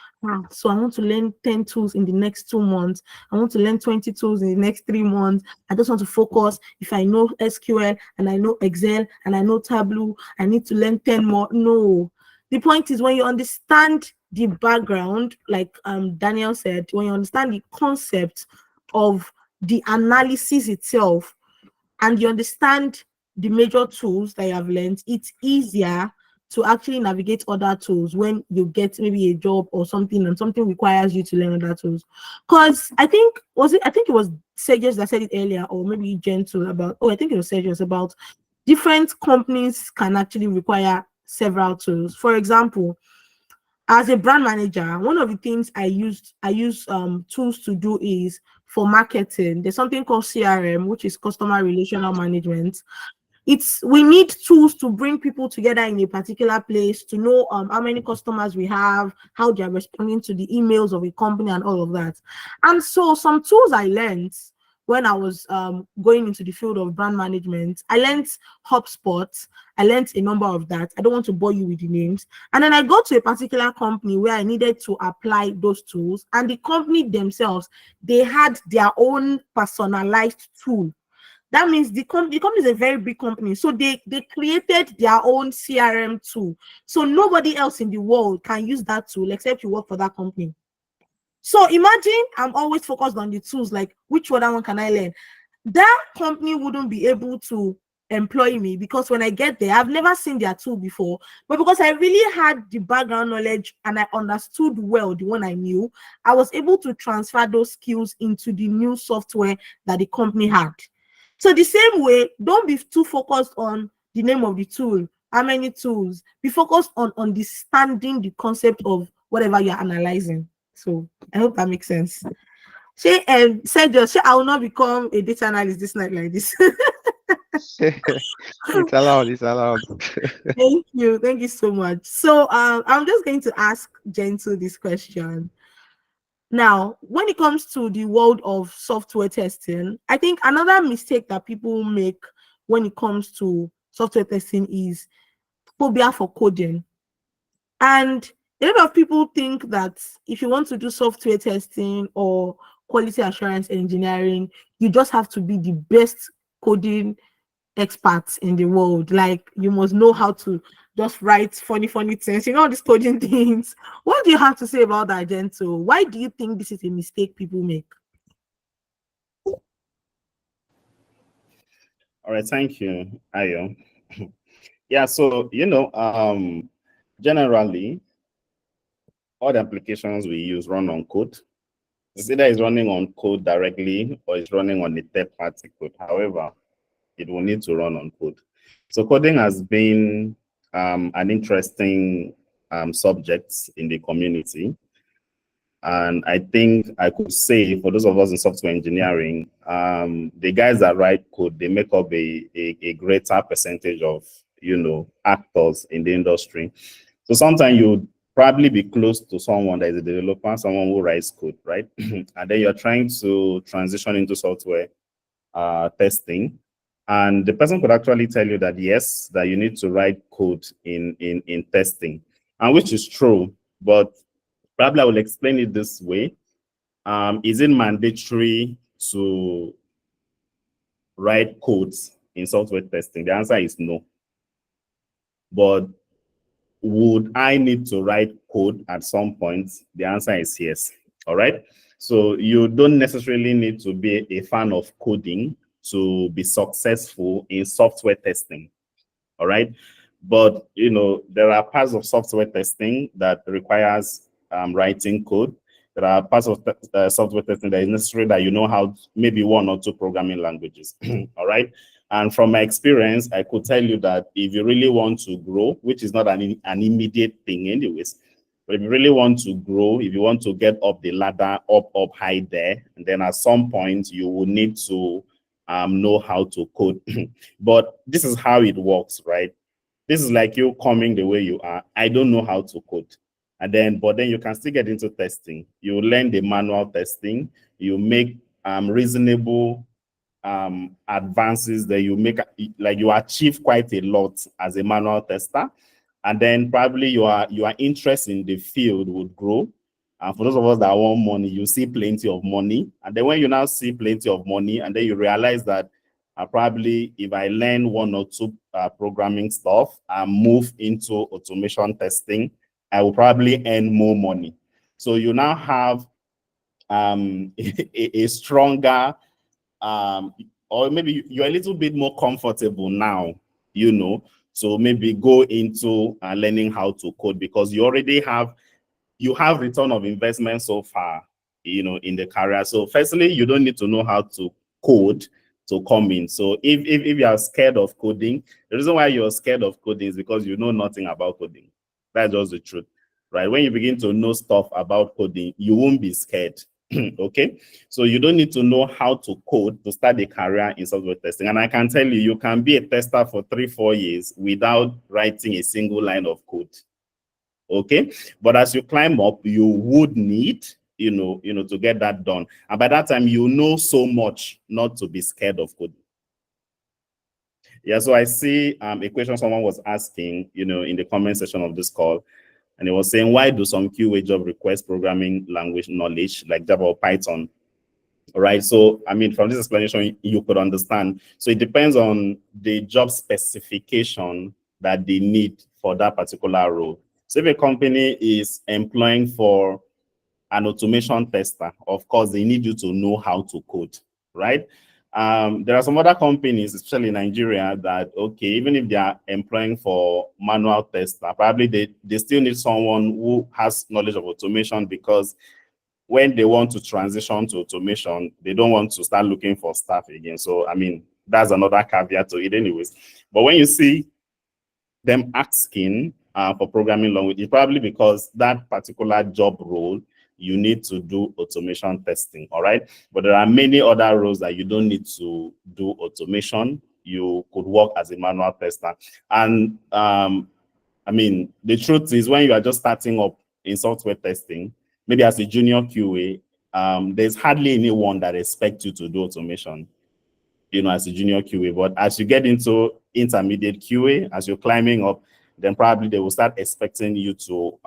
so I want to learn 10 tools in the next 2 months. I want to learn 20 tools in the next 3 months. I just want to focus. If I know SQL and I know Excel and I know Tableau, I need to learn 10 more. No. The point is, when you understand the background, like Daniel said, when you understand the concept of the analysis itself and you understand the major tools that you have learned, it's easier to actually navigate other tools when you get maybe a job or something and something requires you to learn other tools. Because I think it was Sergius that said it earlier, or maybe Gentle, about, I think it was Sergius, about different companies can actually require several tools. For example, as a brand manager, one of the things I use tools to do is for marketing. There's something called CRM, which is customer relational management. We need tools to bring people together in a particular place, to know how many customers we have, how they are responding to the emails of a company and all of that. And so some tools I learned when I was going into the field of brand management, I learned HubSpot. I learned a number of that. I don't want to bore you with the names. And then I got to a particular company where I needed to apply those tools, and the company themselves, they had their own personalized tool. That means the company is a very big company. So they created their own CRM tool. So nobody else in the world can use that tool except you work for that company. So imagine I'm always focused on the tools, like which other one can I learn? That company wouldn't be able to employ me because when I get there, I've never seen their tool before. But because I really had the background knowledge and I understood well the one I knew, I was able to transfer those skills into the new software that the company had. So the same way, don't be too focused on the name of the tool, how many tools. Be focused on understanding the concept of whatever you're analyzing. So I hope that makes sense. Sergio, I will not become a data analyst this night like this. It's allowed. It's allowed. Thank you so much. So I'm just going to ask Gentle this question. Now, when it comes to the world of software testing, I think another mistake that people make when it comes to software testing is phobia for coding. And a lot of people think that if you want to do software testing or quality assurance engineering, you just have to be the best coding experts in the world. Like, you must know how to just write funny things, all these coding things. What do you have to say about that, Gentle? Why do you think this is a mistake people make? All right, thank you, Ayo. Yeah, so generally all the applications we use run on code. It's either it's running on code directly or it's running on a third-party code. However, it will need to run on code. So coding has been an interesting subject in the community. And I think I could say, for those of us in software engineering, the guys that write code, they make up a greater percentage of, actors in the industry. So sometimes you probably be close to someone that is a developer, someone who writes code, right? And then you're trying to transition into software testing. And the person could actually tell you that, yes, that you need to write code in testing, and which is true, but probably I will explain it this way. Is it mandatory to write codes in software testing? The answer is no. But would I need to write code at some point? The answer is yes. All right. So you don't necessarily need to be a fan of coding to be successful in software testing. All right. But, there are parts of software testing that requires writing code. There are parts of software testing that is necessary that you know how, maybe 1 or 2 programming languages. All right. And from my experience, I could tell you that if you really want to grow, which is not an immediate thing anyways, but if you really want to grow, if you want to get up the ladder, up high there, and then at some point you will need to know how to code. But this is how it works, right? This is like you coming the way you are. I don't know how to code. And then, but then you can still get into testing. You learn the manual testing. You make reasonable advances that you make, like you achieve quite a lot as a manual tester. And then probably your interest in the field would grow. And for those of us that want money, you see plenty of money. And then when you now see plenty of money, and then you realize that probably if I learn one or two programming stuff and move into automation testing, I will probably earn more money. So you now have a stronger, or maybe you're a little bit more comfortable now, you know, so maybe go into learning how to code, because you already have return of investment so far, you know, in the career. So firstly, you don't need to know how to code to come in. So if you are scared of coding, the reason why you're scared of coding is because you know nothing about coding. That's just the truth, right? When you begin to know stuff about coding, you won't be scared. Okay, so you don't need to know how to code to start a career in software testing. And I can tell you, you can be a tester for 3-4 years without writing a single line of code. Okay, but as you climb up, you would need, you know, to get that done. And by that time, you know so much not to be scared of coding. Yeah, so I see a question someone was asking, you know, in the comment section of this call. And it was saying, why do some QA job request programming language knowledge like Java or Python? All right. So, I mean, from this explanation, you could understand. So it depends on the job specification that they need for that particular role. So if a company is employing for an automation tester, of course, they need you to know how to code, right? There are some other companies, especially in Nigeria, that, okay, even if they are employing for manual tester, probably they still need someone who has knowledge of automation, because when they want to transition to automation, they don't want to start looking for staff again. So, I mean, that's another caveat to it anyways. But when you see them asking for programming language, it's probably because that particular job role, you need to do automation testing, all right? But there are many other roles that you don't need to do automation. You could work as a manual tester. And I mean, the truth is, when you are just starting up in software testing, maybe as a junior QA, there's hardly anyone that expects you to do automation, you know, as a junior QA. But as you get into intermediate QA, as you're climbing up, then probably they will start expecting you to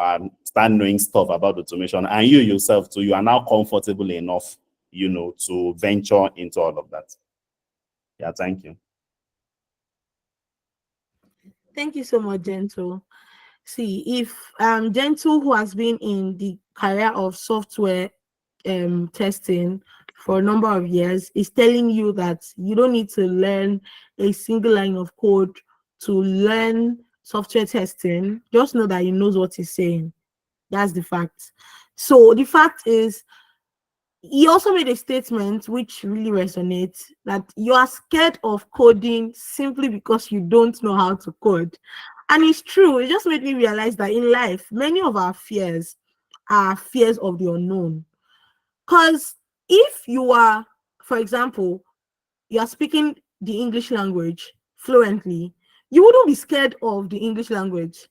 start knowing stuff about automation, and you yourself too, you are now comfortable enough, you know, to venture into all of that. Yeah, thank you. Thank you so much, Gentle. See, if Gentle, who has been in the career of software testing for a number of years, is telling you that you don't need to learn a single line of code to learn software testing, just know that he knows what he's saying. That's the fact. So the fact is, he also made a statement which really resonates, that you are scared of coding simply because you don't know how to code. And it's true. It just made me realize that in life, many of our fears are fears of the unknown. Because if you are, for example, you are speaking the English language fluently, you wouldn't be scared of the English language.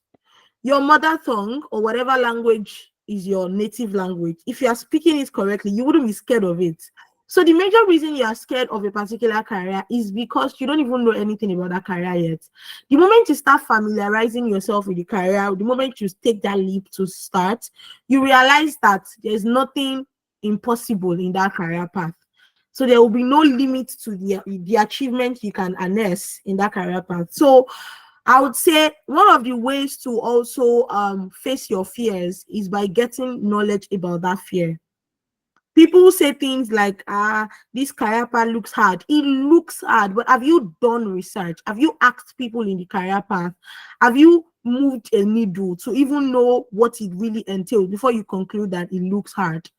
Your mother tongue, or whatever language is your native language, if you are speaking it correctly, you wouldn't be scared of it. So the major reason you are scared of a particular career is because you don't even know anything about that career yet. The moment you start familiarizing yourself with the career, the moment you take that leap to start, you realize that there's nothing impossible in that career path. So there will be no limit to the achievement you can harness in that career path. So I would say one of the ways to also face your fears is by getting knowledge about that fear. People say things like, this career path looks hard. It looks hard, but have you done research? Have you asked people in the career path? Have you moved a needle to even know what it really entails before you conclude that it looks hard?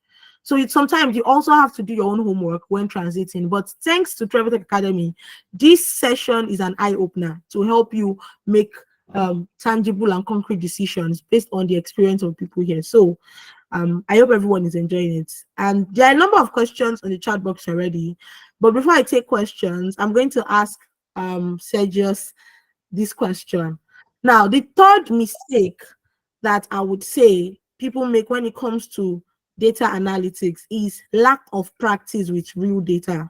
So sometimes you also have to do your own homework when transiting. But thanks to Trevor Tech Academy, this session is an eye-opener to help you make tangible and concrete decisions based on the experience of people here. So I hope everyone is enjoying it. And there are a number of questions on the chat box already. But before I take questions, I'm going to ask Sergius this question. Now, the third mistake that I would say people make when it comes to data analytics is lack of practice with real data.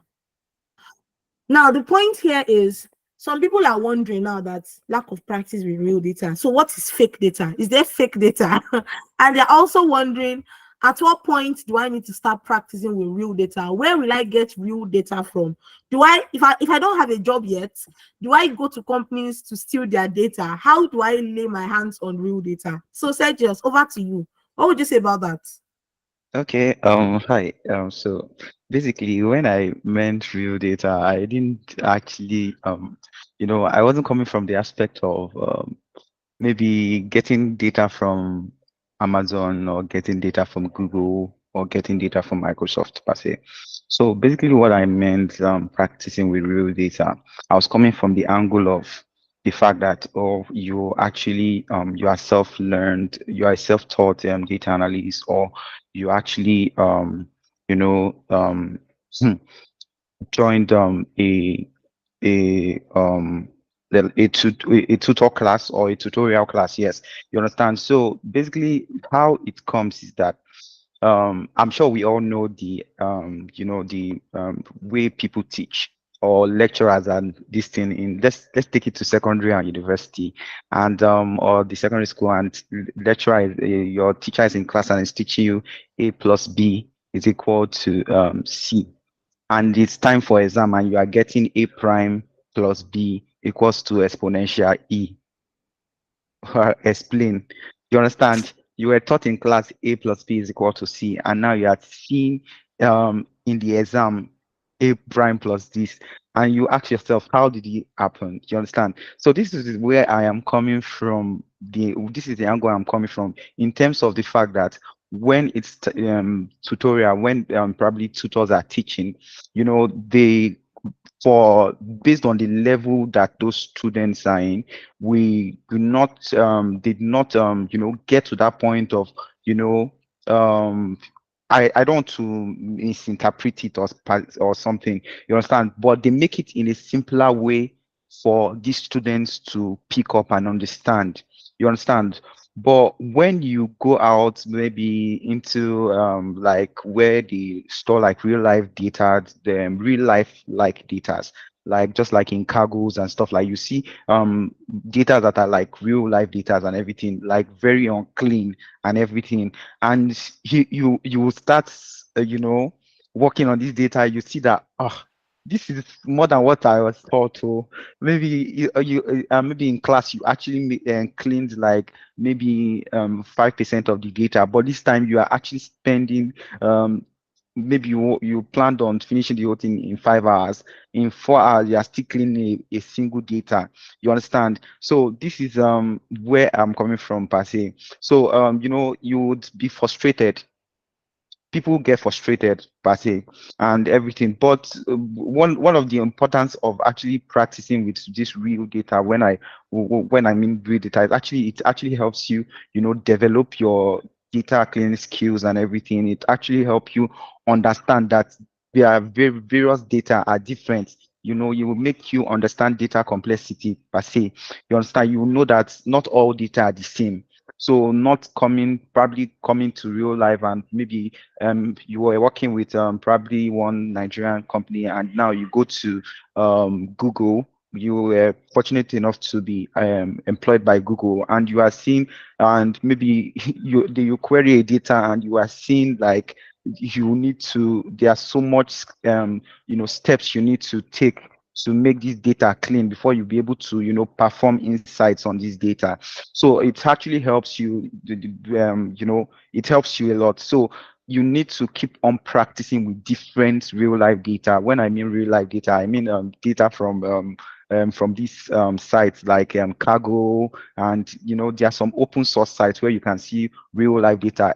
Now, the point here is some people are wondering now that lack of practice with real data. So what is fake data? Is there fake data? And they're also wondering, at what point do I need to start practicing with real data? Where will I get real data from? Do I, if I don't have a job yet, do I go to companies to steal their data? How do I lay my hands on real data? So Sergius, over to you. What would you say about that? Okay, hi. So basically, when I meant real data, I didn't actually, I wasn't coming from the aspect of maybe getting data from Amazon or getting data from Google or getting data from Microsoft per se. So basically, what I meant practicing with real data, I was coming from the angle of the fact that you actually you are self-learned, you are self-taught data analyst, or you actually you know um joined a a tutor class or a tutorial class. Yes, you understand. So basically, how it comes is that I'm sure we all know the the way people teach or lecturers and this thing in let's take it to secondary and university and or the secondary school, and lecturer is, your teacher is in class and is teaching you A plus B is equal to C, and it's time for exam and you are getting A prime plus B equals to exponential E. Explain. You understand? You were taught in class A plus B is equal to C, and now you are seeing in the exam A prime plus this, and you ask yourself, how did it happen? You understand? So this is where I am coming from. This is the angle I'm coming from in terms of the fact that when it's tutorial, when probably tutors are teaching, they for based on the level that those students are in, we do not did not get to that point of um I don't want to misinterpret it or something, you understand, but they make it in a simpler way for these students to pick up and understand, you understand. But when you go out maybe into like where they store like real life data, the real life like data, like just like in cargoes and stuff, like you see data that are like real life data and everything, like very unclean and everything. And you will start working on this data, you see that this is more than what I was taught to. Maybe maybe in class you actually cleaned like maybe 5% of the data, but this time you are actually spending maybe you planned on finishing the whole thing in 5 hours. In 4 hours, you are still cleaning a single data. You understand? So this is where I'm coming from per se. So you would be frustrated, people get frustrated per se and everything, but one of the importance of actually practicing with this real data, when I mean real data, is actually it actually helps you develop your data cleaning skills and everything. It actually helps you understand that there are various data are different. You will make you understand data complexity per se. You understand, you know that not all data are the same. So not probably coming to real life, and maybe you were working with probably one Nigerian company, and now you go to Google. You were fortunate enough to be employed by Google, and you are seeing, and maybe you query a data, and you are seeing like you need to. There are so much steps you need to take to make this data clean before you be able to perform insights on this data. So it actually helps you, it helps you a lot. So you need to keep on practicing with different real life data. When I mean real life data, I mean data from these sites like Cargo, and there are some open source sites where you can see real life data.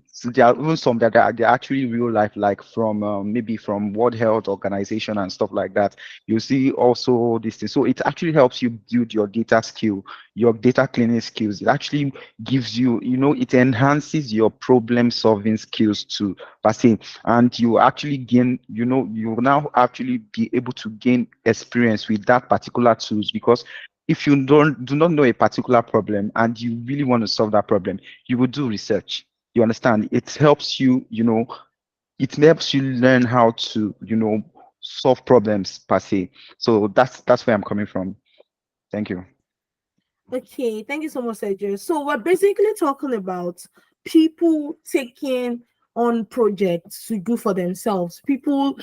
So there are even some that are they're actually real life, like from maybe from World Health Organization and stuff like that. You see also this thing. So it actually helps you build your data skill, your data cleaning skills. It actually gives you, it enhances your problem solving skills too, per se. And you actually gain, you now actually be able to gain experience with that particular tools, because if you do not know a particular problem and you really want to solve that problem, you will do research. You understand? It helps you, it helps you learn how to, solve problems per se. So that's where I'm coming from. Thank you. Okay, thank you so much, Sergio. So we're basically talking about people taking on projects to do for themselves, people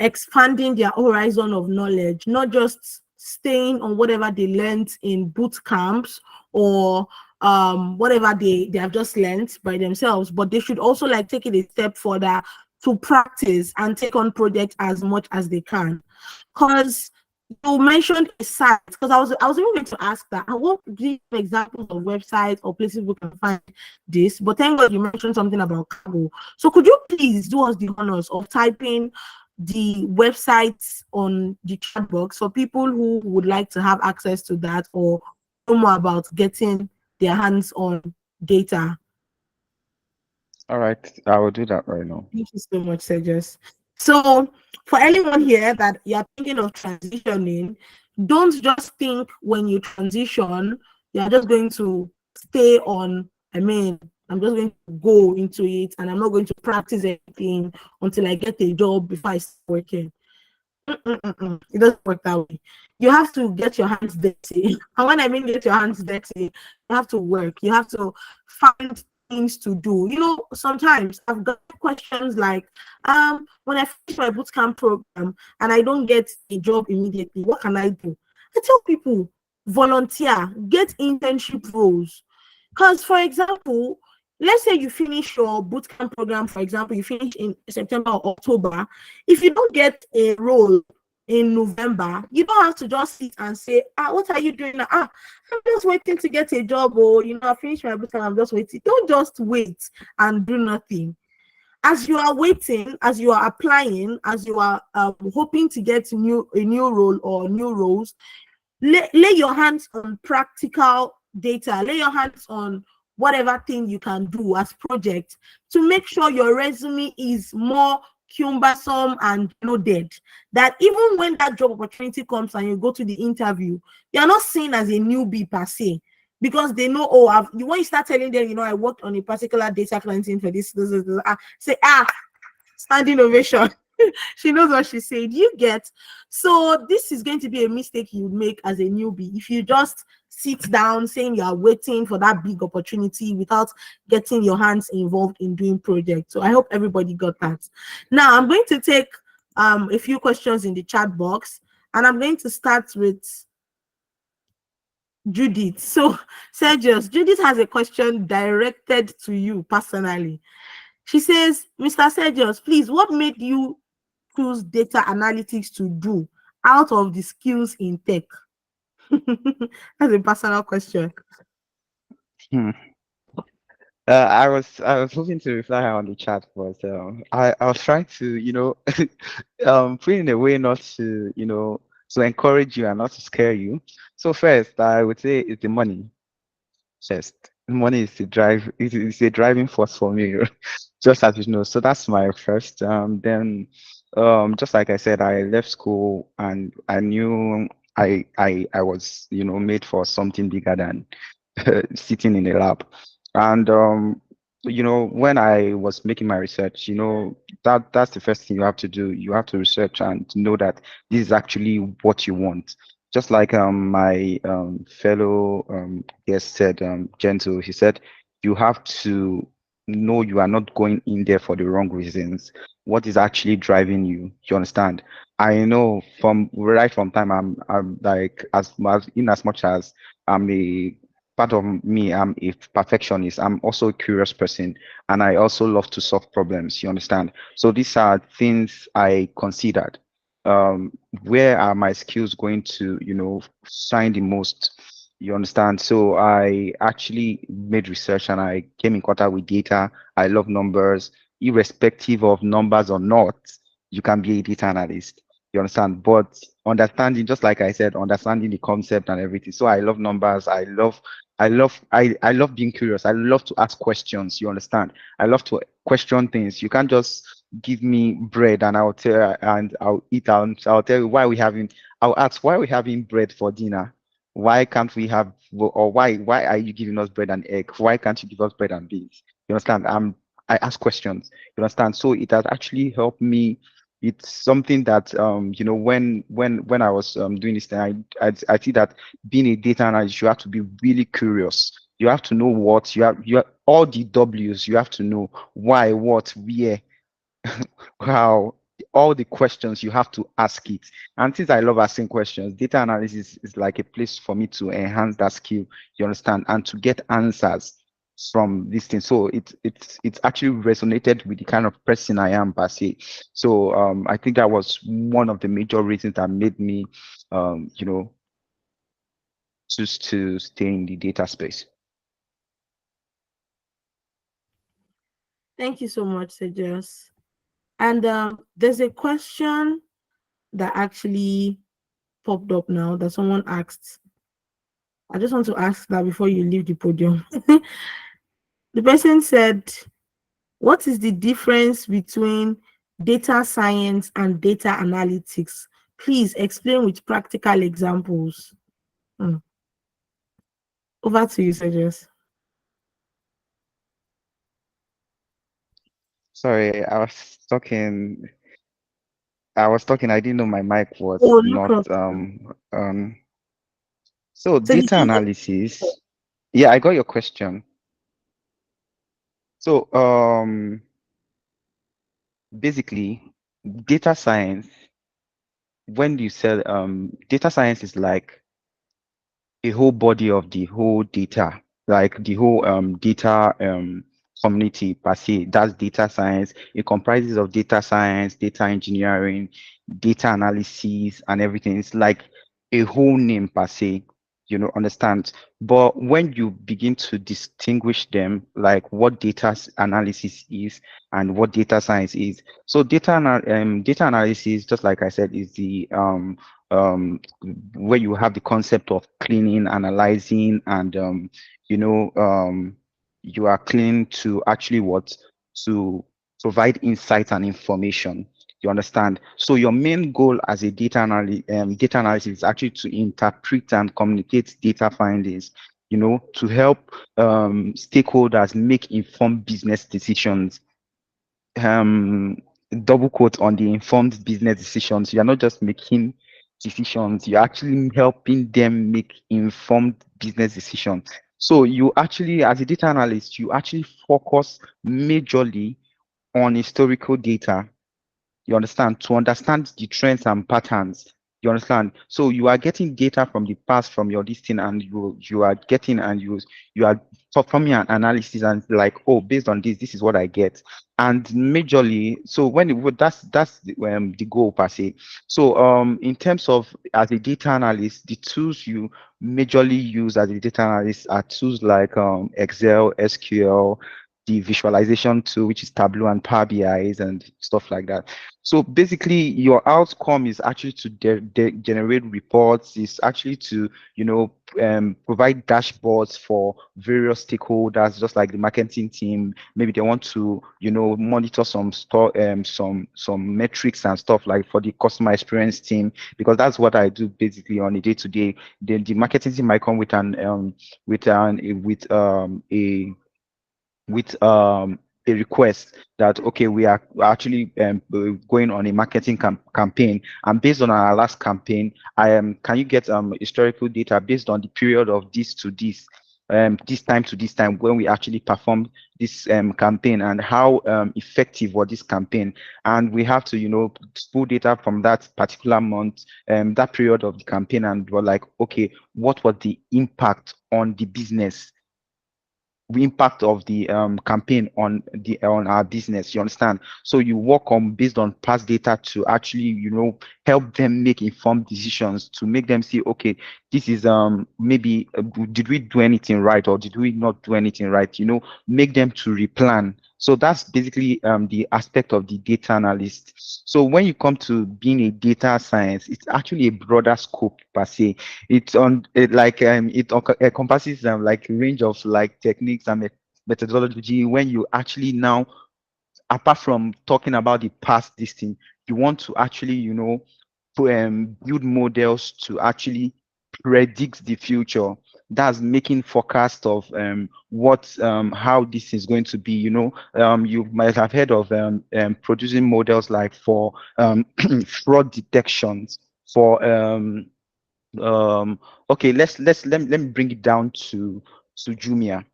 expanding their horizon of knowledge, not just staying on whatever they learned in boot camps or whatever they have just learned by themselves, but they should also like take it a step further to practice and take on projects as much as they can. Because you mentioned a site, because I was even going to ask that. I won't give examples of websites or places we can find this, but thank God you mentioned something about Kaggle. So could you please do us the honors of typing the websites on the chat box for people who would like to have access to that or know more about getting their hands on data? All right, I will do that right now. Thank you so much, Sergius. So, for anyone here that you're thinking of transitioning, don't just think when you transition, you're just going to stay on. I'm just going to go into it and I'm not going to practice anything until I get a job before I start working. It doesn't work that way. You have to get your hands dirty. And when I mean get your hands dirty, you have to work. You have to find things to do. Sometimes I've got questions like, when I finish my bootcamp program and I don't get a job immediately, what can I do? I tell people, volunteer, get internship roles. Because, for example, let's say you finish your bootcamp program, for example, you finish in September or October. If you don't get a role in November, you don't have to just sit and say, what are you doing now? I'm just waiting to get a job, or I finished my bootcamp, I'm just waiting. Don't just wait and do nothing. As you are waiting, as you are applying, as you are hoping to get a new role or new roles, lay your hands on practical data, lay your hands on whatever thing you can do as project to make sure your resume is more cumbersome and loaded, that even when that job opportunity comes and you go to the interview, you're not seen as a newbie per se, because they know, when you start telling them, I worked on a particular data cleansing for this, say, standing ovation. She knows what she said. You get? So this is going to be a mistake you make as a newbie if you just sit down saying you are waiting for that big opportunity without getting your hands involved in doing projects. So I hope everybody got that. Now I'm going to take a few questions in the chat box, and I'm going to start with Judith. So Sergius, Judith has a question directed to you personally. She says, Mr. Sergius, please, what made you choose data analytics to do out of the skills in tech? That's a personal question. I was hoping to reply her on the chat, but I was trying to put in a way not to to encourage you and not to scare you. So first, I would say it's the money. First, money is the drive. It's a driving force for me, just as you know. So that's my first. Then, just like I said, I left school and I knew I was made for something bigger than sitting in a lab. And when I was making my research, that's the first thing you have to do. You have to research and know that this is actually what you want. Just like my fellow guest said, Gentle, he said, you have to know you are not going in there for the wrong reasons. What is actually driving you? You understand? I know from right from time I'm like as much as I'm a part of me, I'm a perfectionist. I'm also a curious person, and I also love to solve problems. You understand? So these are things I considered. Where are my skills going to, shine the most? You understand? So I actually made research and I came in contact with data. I love numbers, irrespective of numbers or not. You can be a data analyst. You understand? But understanding, just like I said, understanding the concept and everything. So I love numbers. I love being curious. I love to ask questions. You understand? I love to question things. You can't just give me bread and I'll eat. I'll tell you why we having. I'll ask why we having bread for dinner. Why can't we have, or why are you giving us bread and egg? Why can't you give us bread and beans? You understand? I ask questions. You understand? So it has actually helped me. It's something that when I was doing this thing, I see that being a data analyst, you have to be really curious. You have to know what you have all the W's. You have to know why, what, where, how, all the questions you have to ask it. And since I love asking questions, data analysis is like a place for me to enhance that skill, you understand, and to get answers from this thing. So it's actually resonated with the kind of person I am per se. So I think that was one of the major reasons that made me choose to stay in the data space. Thank you so much, Sejas. And there's a question that actually popped up now that someone asked. I just want to ask that before you leave the podium. The person said, what is the difference between data science and data analytics? Please explain with practical examples. Over to you, Sejas. Sorry, I was talking. I didn't know my mic was Oh, no not problem. So So you data said, analysis. Yeah, I got your question. So basically data science, when you said data science is like a whole body of the whole data, like the whole data community per se. That's data science. It comprises of data science, data engineering, data analysis, and everything. It's like a whole name per se, understand. But when you begin to distinguish them, like what analysis is and what data science is. So data analysis, just like I said, is the where you have the concept of cleaning, analyzing, and you are cleaning to actually what to provide insight and information. You understand? So your main goal as a data analyst is actually to interpret and communicate data findings, to help stakeholders make informed business decisions. um Double quote on the informed business decisions. You're not just making decisions, you're actually helping them make informed business decisions. So you actually, as a data analyst, you actually focus majorly on historical data, you understand, to understand the trends and patterns. You understand? So you are getting data from the past from your listing, and you are getting, and you are performing an analysis, and like, oh, based on this is what I get. And majorly, so that's the goal per se. So in terms of as a data analyst, the tools you majorly use as a data analyst are tools like Excel, SQL, the visualization tool, which is Tableau and Power BIs and stuff like that. So basically, your outcome is actually to generate reports. Is actually to provide dashboards for various stakeholders, just like the marketing team. Maybe they want to monitor some store some metrics and stuff like for the customer experience team, because that's what I do basically on a day to day. The marketing team might come with a request that, okay, we are actually going on a marketing campaign, and based on our last campaign, can you get historical data based on the period of this to this time to this time when we actually performed this campaign, and how effective was this campaign. And we have to pull data from that particular month, that period of the campaign, and we're like, okay, what was the impact on the business, the impact of the campaign on our business, you understand. So you work on based on past data to actually help them make informed decisions, to make them see, okay, this is maybe did we do anything right, or did we not do anything right, make them to replan. So that's basically the aspect of the data analyst. So when you come to being a data science, it's actually a broader scope per se. It's on it like encompasses like a range of like techniques and methodology. When you actually now, apart from talking about the past, this thing, you want to actually build models to actually predicts the future. That's making forecast of what how this is going to be. You know, you might have heard of producing models like for fraud detections, for okay, let me bring it down to Jumia.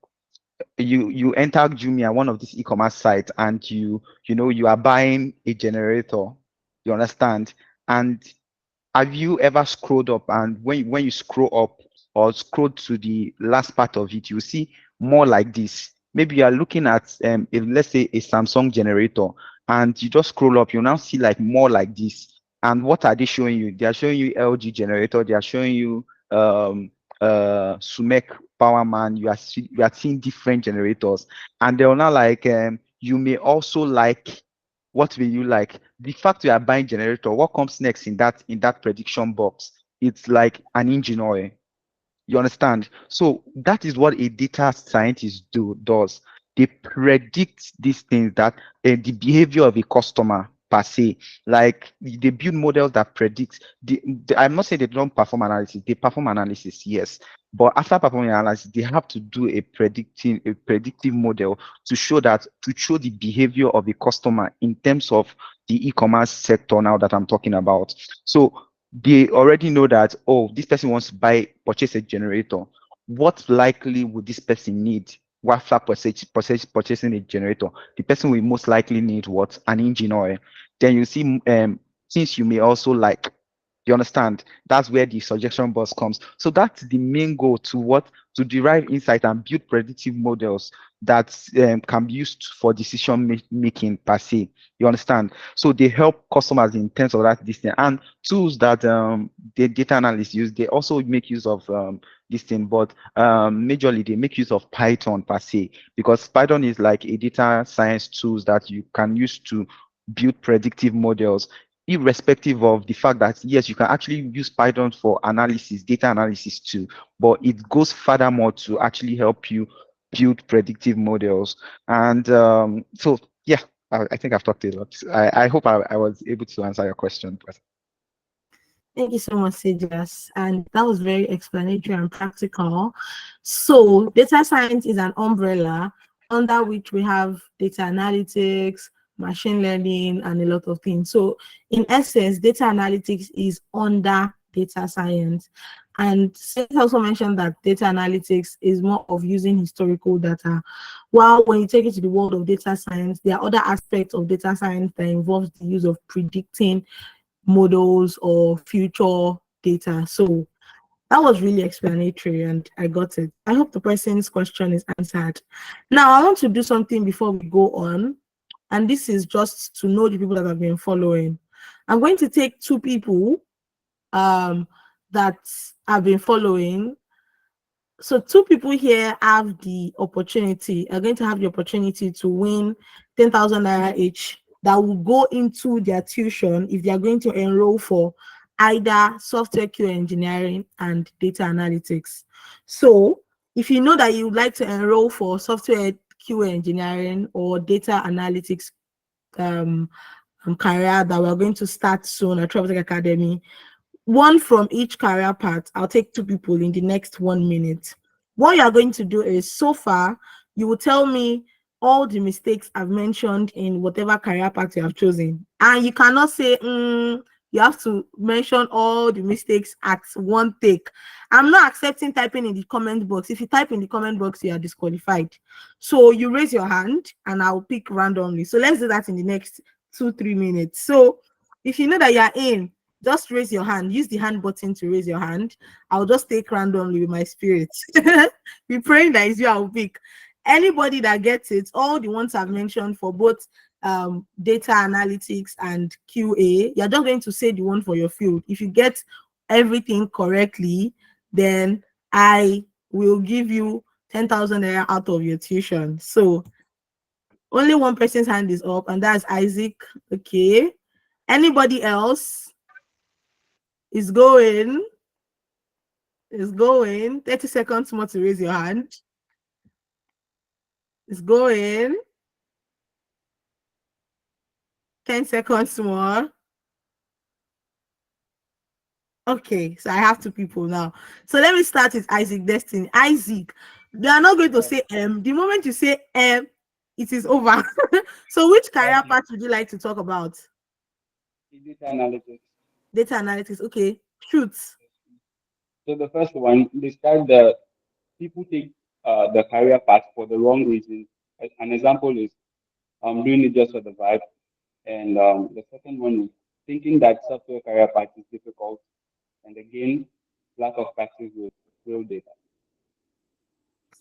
You enter Jumia, one of these e-commerce sites, and you know you are buying a generator. You understand? And have you ever scrolled up, and when you scroll up or scroll to the last part of it, you see more like this. Maybe you are looking at let's say a Samsung generator, and you just scroll up, you now see like more like this. And what are they showing you? They are showing you LG generator, they are showing you Sumek Powerman, you are seeing different generators, and they're now like you may also like, what will you like? The fact you are buying generator, what comes next in that prediction box? It's like an engine oil. You understand? So that is what a data scientist does. They predict these things, that the behavior of a customer per se. Like they build models that predict. I'm not saying they don't perform analysis. They perform analysis, yes. But after performing analysis, they have to do a predictive model to show the behavior of a customer in terms of the e-commerce sector now that I'm talking about. So they already know that, oh, this person wants to purchase a generator. What likely would this person need after purchasing a generator? The person will most likely need what? An engine oil. Then you see things you may also like. You understand? That's where the suggestion box comes. So that's the main goal, to derive insight and build predictive models that can be used for decision making per se. You understand? So they help customers in terms of that this thing. And tools that the data analysts use, they also make use of this thing, but majorly they make use of Python per se, because Python is like a data science tools that you can use to build predictive models, irrespective of the fact that yes, you can actually use Python for analysis, data analysis too, but it goes furthermore to actually help you build predictive models. And so yeah, I think I've talked a lot. I hope I was able to answer your question. Thank you so much, Sejas. And that was very explanatory and practical. So, data science is an umbrella under which we have data analytics, machine learning, and a lot of things. So, in essence, data analytics is under data science. And Sejas also mentioned that data analytics is more of using historical data. While when you take it to the world of data science, there are other aspects of data science that involves the use of predicting models or future data. So that was really explanatory and I got it. I hope the person's question is answered. Now I want to do something before we go on, and this is just to know the people that have been following. I'm going to take two people that have been following. So two people here have the opportunity, are going to have the opportunity to win 10,000 naira each that will go into their tuition if they are going to enroll for either software QA engineering and data analytics. So if you know that you would like to enroll for software QA engineering or data analytics career that we're going to start soon at Travotech Academy, one from each career path, I'll take two people in the next 1 minute. What you're going to do is, so far, you will tell me all the mistakes I've mentioned in whatever career path you have chosen. And you cannot say, you have to mention all the mistakes at one take. I'm not accepting typing in the comment box. If you type in the comment box, you are disqualified. So you raise your hand and I'll pick randomly. So let's do that in the next 2-3 minutes. So if you know that you're in, just raise your hand. Use the hand button to raise your hand. I'll just take randomly with my spirit. Be praying that it's you I'll pick. Anybody that gets it, all the ones I've mentioned for both data analytics and QA, you're just going to say the one for your field. If you get everything correctly, then I will give you 10,000 naira out of your tuition. So only one person's hand is up, and that's Isaac. Okay. Anybody else? Is going. 30 seconds more to raise your hand. It's going. 10 seconds more. Okay, so I have two people now. So let me start with Isaac Destiny. Isaac, they are not going to say M. The moment you say M, it is over. So which career path would you like to talk about? Data analytics. Data analytics. Okay, shoot. So the first one, describe the people take the career path for the wrong reasons. An example is doing it just for the vibe. And the second one is thinking that software career path is difficult. And again, lack of practice with real data.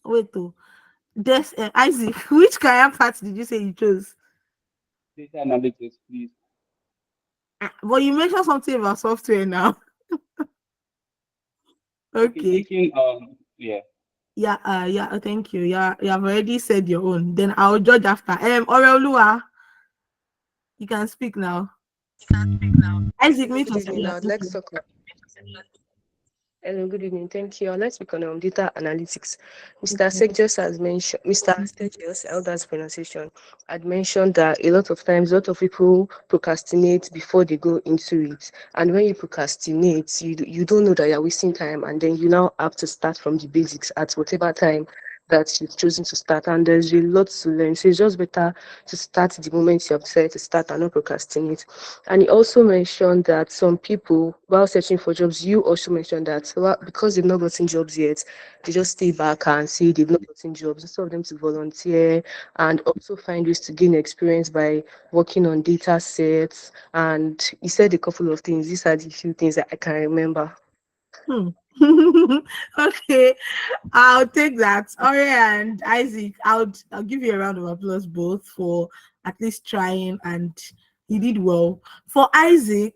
Wait, to this Isaac, which career path did you say you chose? Data analytics, please. Well, you mentioned something about software now. Okay. Taking yeah. Yeah, thank you. Yeah, you have already said your own. Then I'll judge after. Oreoluwa, you can speak now. Isaac, me Good evening. I'd like to talk about. Hello, good evening. Thank you. Let's speak on data analytics. Mr. Sejos has mentioned, Mr. Sejos, elders pronunciation, had mentioned that a lot of times, a lot of people procrastinate before they go into it. And when you procrastinate, you don't know that you're wasting time, and then you now have to start from the basics at whatever time that you've chosen to start. And there's a lot to learn. So it's just better to start the moment you have decided to start and not procrastinate. And he also mentioned that some people, while searching for jobs, you also mentioned that because they've not gotten jobs yet, they just stay back and say they've not gotten jobs. Instead of them to volunteer and also find ways to gain experience by working on data sets. And he said a couple of things. These are the few things that I can remember. Okay, I'll take that. Ore and Isaac, I'll give you a round of applause both for at least trying, and you did well. For Isaac,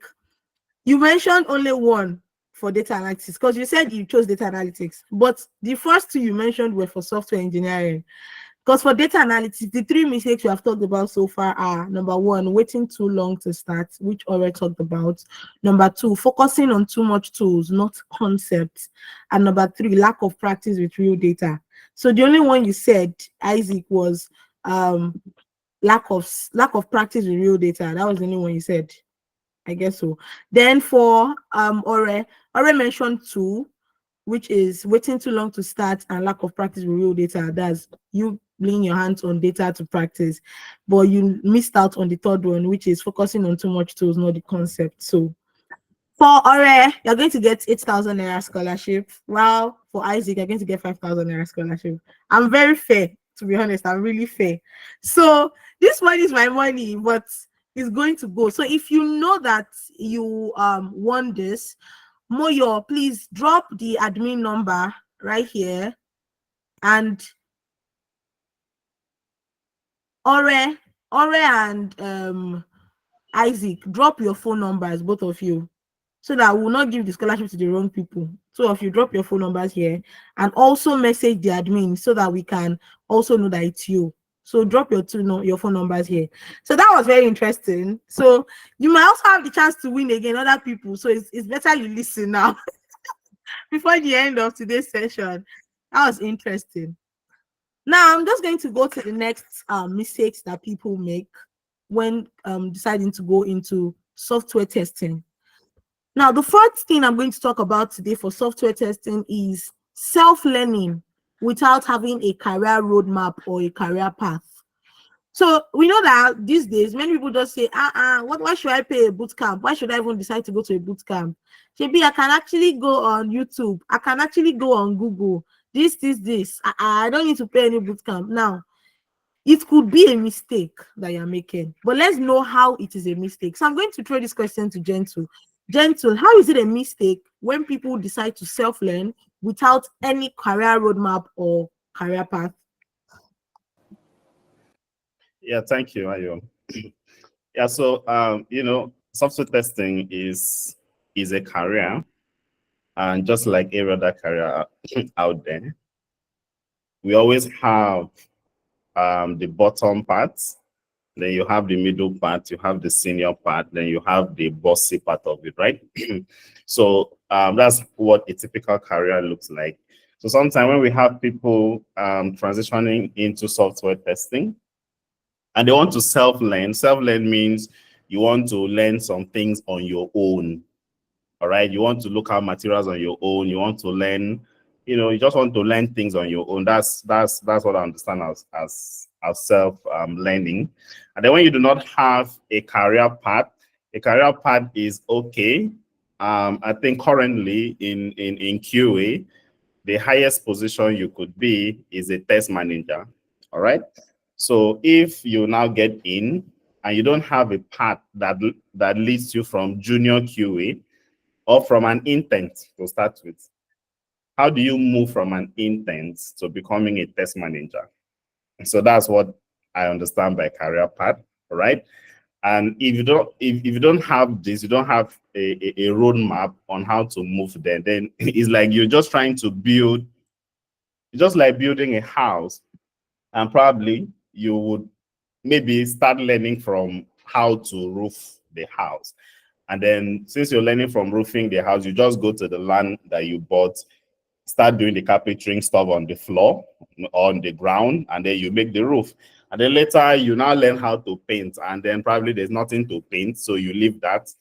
you mentioned only one for data analytics because you said you chose data analytics, but the first two you mentioned were for software engineering. Because for data analytics, the three mistakes we have talked about so far are: number one, waiting too long to start, which already talked about; number two, focusing on too much tools, not concepts; and number three, lack of practice with real data. So the only one you said, Isaac, was lack of practice with real data. That was the only one you said. I guess so. Then for Ore mentioned two, which is waiting too long to start and lack of practice with real data. That's you laying your hands on data to practice, but you missed out on the third one, which is focusing on too much tools, not the concept. So for Ore, you're going to get 8,000 naira scholarship, while for Isaac, you're going to get 5,000 naira scholarship. I'm very fair, to be honest. I'm really fair. So this money is my money, but it's going to go. So if you know that you won this, Moyo, please drop the admin number right here, and Ore and Isaac, drop your phone numbers, both of you, so that we will not give the scholarship to the wrong people. So if you drop your phone numbers here, and also message the admin so that we can also know that it's you. So drop your phone numbers here. So that was very interesting. So you might also have the chance to win again other people. So it's better you listen now before the end of today's session. That was interesting. Now I'm just going to go to the next mistakes that people make when deciding to go into software testing. Now, the first thing I'm going to talk about today for software testing is self-learning without having a career roadmap or a career path. So we know that these days, many people just say, why should I pay a boot camp? Why should I even decide to go to a boot camp? Maybe I can actually go on YouTube. I can actually go on Google. This. I don't need to pay any boot camp. Now, it could be a mistake that you're making, but let's know how it is a mistake. So I'm going to throw this question to Gentle. Gentle, how is it a mistake when people decide to self-learn without any career roadmap or career path? Yeah, thank you, Ayo. Yeah, so software testing is a career, and just like every other career out there, we always have the bottom part, then you have the middle part, you have the senior part, then you have the bossy part of it, right? So that's what a typical career looks like. So sometimes when we have people transitioning into software testing, and they want to self-learn means you want to learn some things on your own. All right, you want to look at materials on your own. You want to learn, you just want to learn things on your own. That's what I understand as self learning. And then when you do not have a career path is okay. I think currently in QA, the highest position you could be is a test manager. All right. So if you now get in and you don't have a path that leads you from junior QA or from an intern to start with, how do you move from an intern to becoming a test manager? So that's what I understand by career path, right? And if you don't have this, you don't have a roadmap on how to move there, then it's like you're just trying to build, just like building a house, and probably you would maybe start learning from how to roof the house. And then since you're learning from roofing the house, you just go to the land that you bought, start doing the carpentering stuff on the floor, on the ground, and then you make the roof. And then later you now learn how to paint, and then probably there's nothing to paint, so you leave that,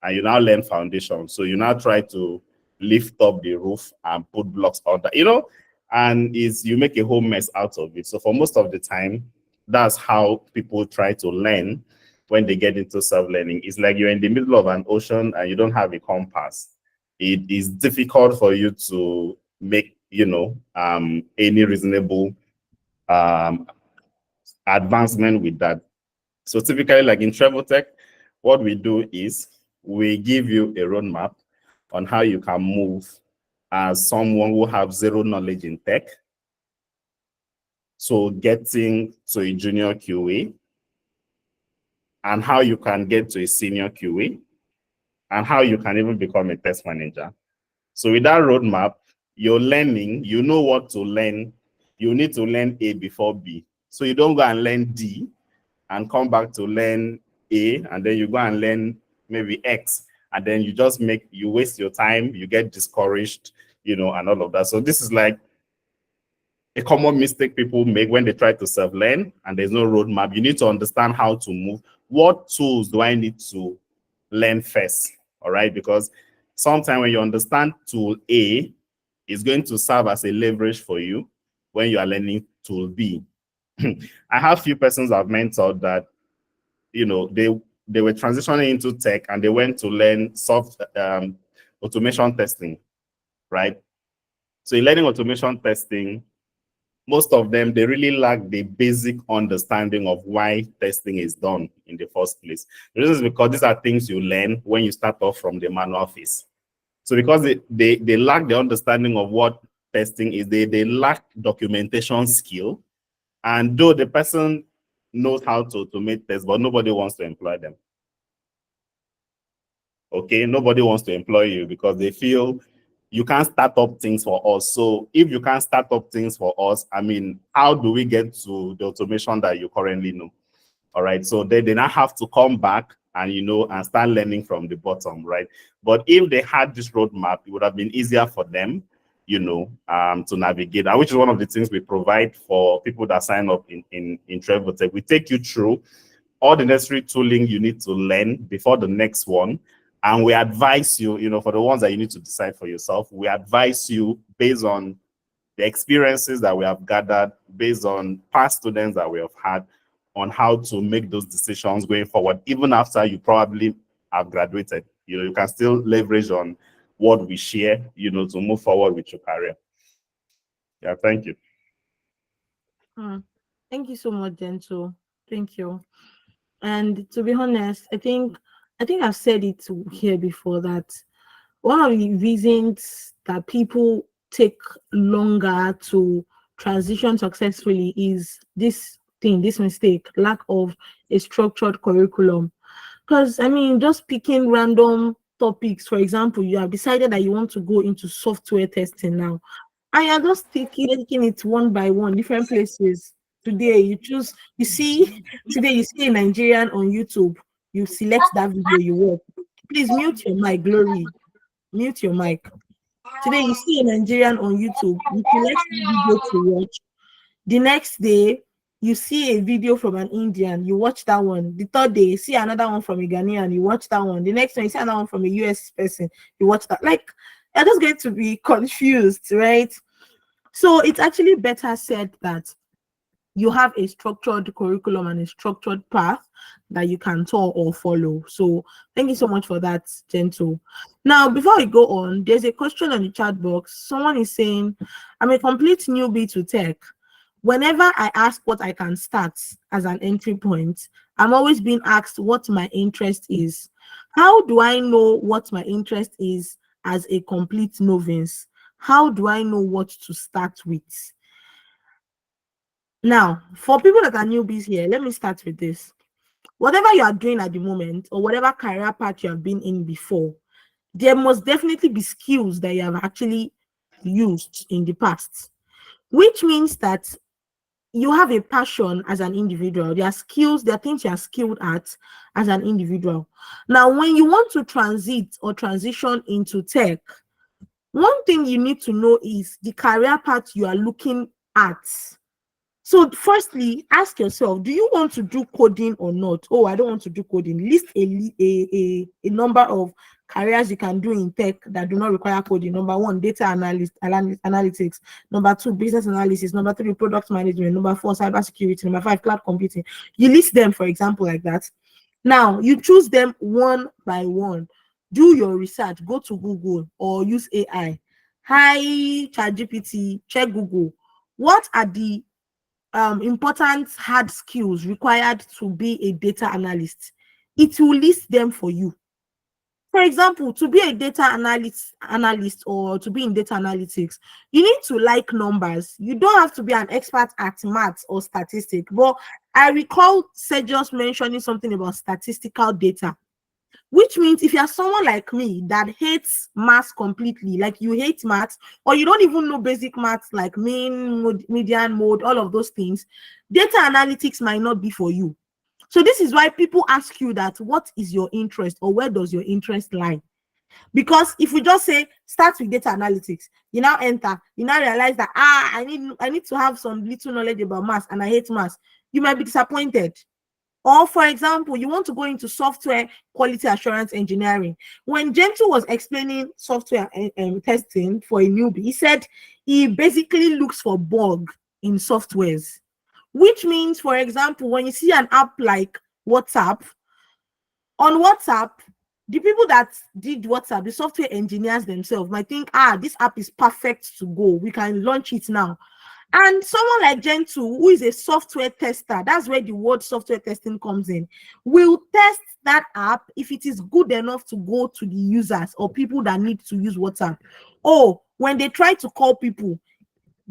and you now learn foundation. So you now try to lift up the roof and put blocks on that, and you make a whole mess out of it. So for most of the time, that's how people try to learn when they get into self-learning. It's like you're in the middle of an ocean and you don't have a compass. It is difficult for you to make, any reasonable advancement with that. So typically, like in Trevotech, what we do is we give you a roadmap on how you can move as someone who have zero knowledge in tech. So getting to a junior QA, and how you can get to a senior QA, and how you can even become a test manager. So with that roadmap, you're learning, you know what to learn. You need to learn A before B. So you don't go and learn D and come back to learn A, and then you go and learn maybe X, and then you waste your time, you get discouraged, and all of that. So this is like a common mistake people make when they try to self-learn and there's no roadmap. You need to understand how to move. What tools do I need to learn first? All right, because sometimes when you understand tool A, it's going to serve as a leverage for you when you are learning tool B. I have few persons I've mentored that, they were transitioning into tech and they went to learn automation testing, right? So in learning automation testing, most of them, they really lack the basic understanding of why testing is done in the first place. The reason is because these are things you learn when you start off from the manual phase. So because they lack the understanding of what testing is, they lack documentation skill. And though the person knows how to automate tests, but nobody wants to employ them. Okay, nobody wants to employ you because they feel you can't start up things for us. So if you can't start up things for us, how do we get to the automation that you currently know? All right, so they now have to come back and, and start learning from the bottom, right? But if they had this roadmap, it would have been easier for them, to navigate, and which is one of the things we provide for people that sign up in Trevotech. We take you through all the necessary tooling you need to learn before the next one. And we advise you, for the ones that you need to decide for yourself, we advise you based on the experiences that we have gathered, based on past students that we have had, on how to make those decisions going forward, even after you probably have graduated. You can still leverage on what we share, to move forward with your career. Yeah, thank you. Thank you so much, Gentle. Thank you. And to be honest, I think I've said it here before that one of the reasons that people take longer to transition successfully is this mistake, lack of a structured curriculum. Because just picking random topics, for example, you have decided that you want to go into software testing now, and you're just taking it one by one, different places. Today you see a Nigerian on YouTube, you select that video you want. Please mute your mic, Glory. Mute your mic. Today you see a Nigerian on YouTube, you select the video to watch. The next day, you see a video from an Indian, you watch that one. The third day, you see another one from a Ghanaian, you watch that one. The next one, you see another one from a US person, you watch that. Like, you're just going to be confused, right? So it's actually better said that you have a structured curriculum and a structured path that you can tour or follow. So thank you so much for that, Gentle. Now, before we go on, there's a question on the chat box. Someone is saying, I'm a complete newbie to tech. Whenever I ask what I can start as an entry point, I'm always being asked what my interest is. How do I know what my interest is as a complete novice? How do I know what to start with? Now, for people that are newbies here, let me start with this. Whatever you are doing at the moment, or whatever career path you have been in before, there must definitely be skills that you have actually used in the past, which means that you have a passion as an individual. There are skills, there are things you are skilled at as an individual. Now, when you want to transit or transition into tech, one thing you need to know is the career path you are looking at. So firstly, ask yourself, do you want to do coding or not? Oh, I don't want to do coding. List a number of careers you can do in tech that do not require coding. Number one, data analytics. Number two, business analysis. Number three, product management. Number four, cybersecurity. Number five, cloud computing. You list them, for example, like that. Now, you choose them one by one. Do your research. Go to Google or use AI. Hi, ChatGPT, check Google. What are the important hard skills required to be a data analyst? It will list them for you. For example, to be a data analyst or to be in data analytics, you need to like numbers. You don't have to be an expert at maths or statistics, but I recall Sergius mentioning something about statistical data, which means if you're someone like me that hates maths completely, like you hate maths, or you don't even know basic maths like mean, mode, median, mode, all of those things, data analytics might not be for you. So this is why people ask you that, what is your interest, or where does your interest lie? Because if we just say start with data analytics, you now enter, you now realize that I need to have some little knowledge about maths and I hate maths, you might be disappointed. Or for example, you want to go into software quality assurance engineering. When Gentle was explaining software testing for a newbie, he said he basically looks for bug in softwares, which means, for example, when you see an app like WhatsApp, on WhatsApp, the people that did WhatsApp, the software engineers themselves might think, this app is perfect to go. We can launch it now. And someone like Gentle, who is a software tester, that's where the word software testing comes in, will test that app if it is good enough to go to the users or people that need to use WhatsApp. Or when they try to call people,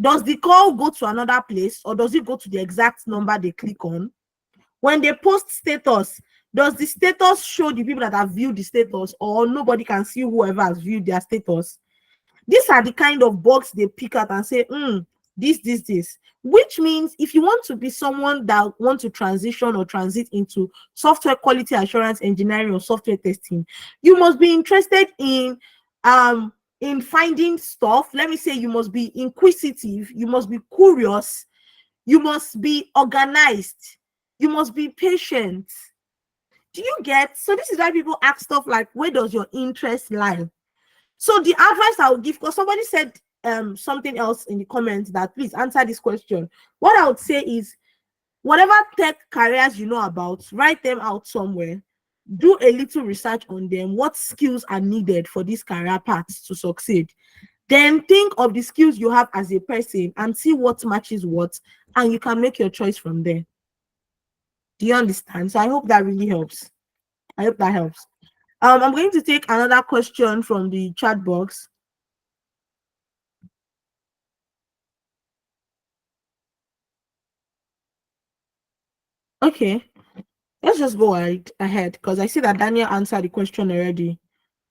does the call go to another place or does it go to the exact number they click on? When they post status, does the status show the people that have viewed the status, or nobody can see whoever has viewed their status? These are the kind of bugs they pick out and say, this, which means if you want to be someone that wants to transition or transit into software quality assurance engineering or software testing, you must be interested in finding stuff. Let me say, you must be inquisitive, you must be curious, you must be organized, you must be patient. Do you get? So this is why people ask stuff like, where does your interest lie? So the advice I would give, because somebody said something else in the comments that please answer this question. What I would say is, whatever tech careers you know about, write them out somewhere. Do a little research on them. What skills are needed for these career paths to succeed? Then think of the skills you have as a person and see what matches what, and you can make your choice from there. Do you understand? So I hope that really helps. I hope that helps. I'm going to take another question from the chat box. Okay, let's just go ahead because I see that Daniel answered the question already.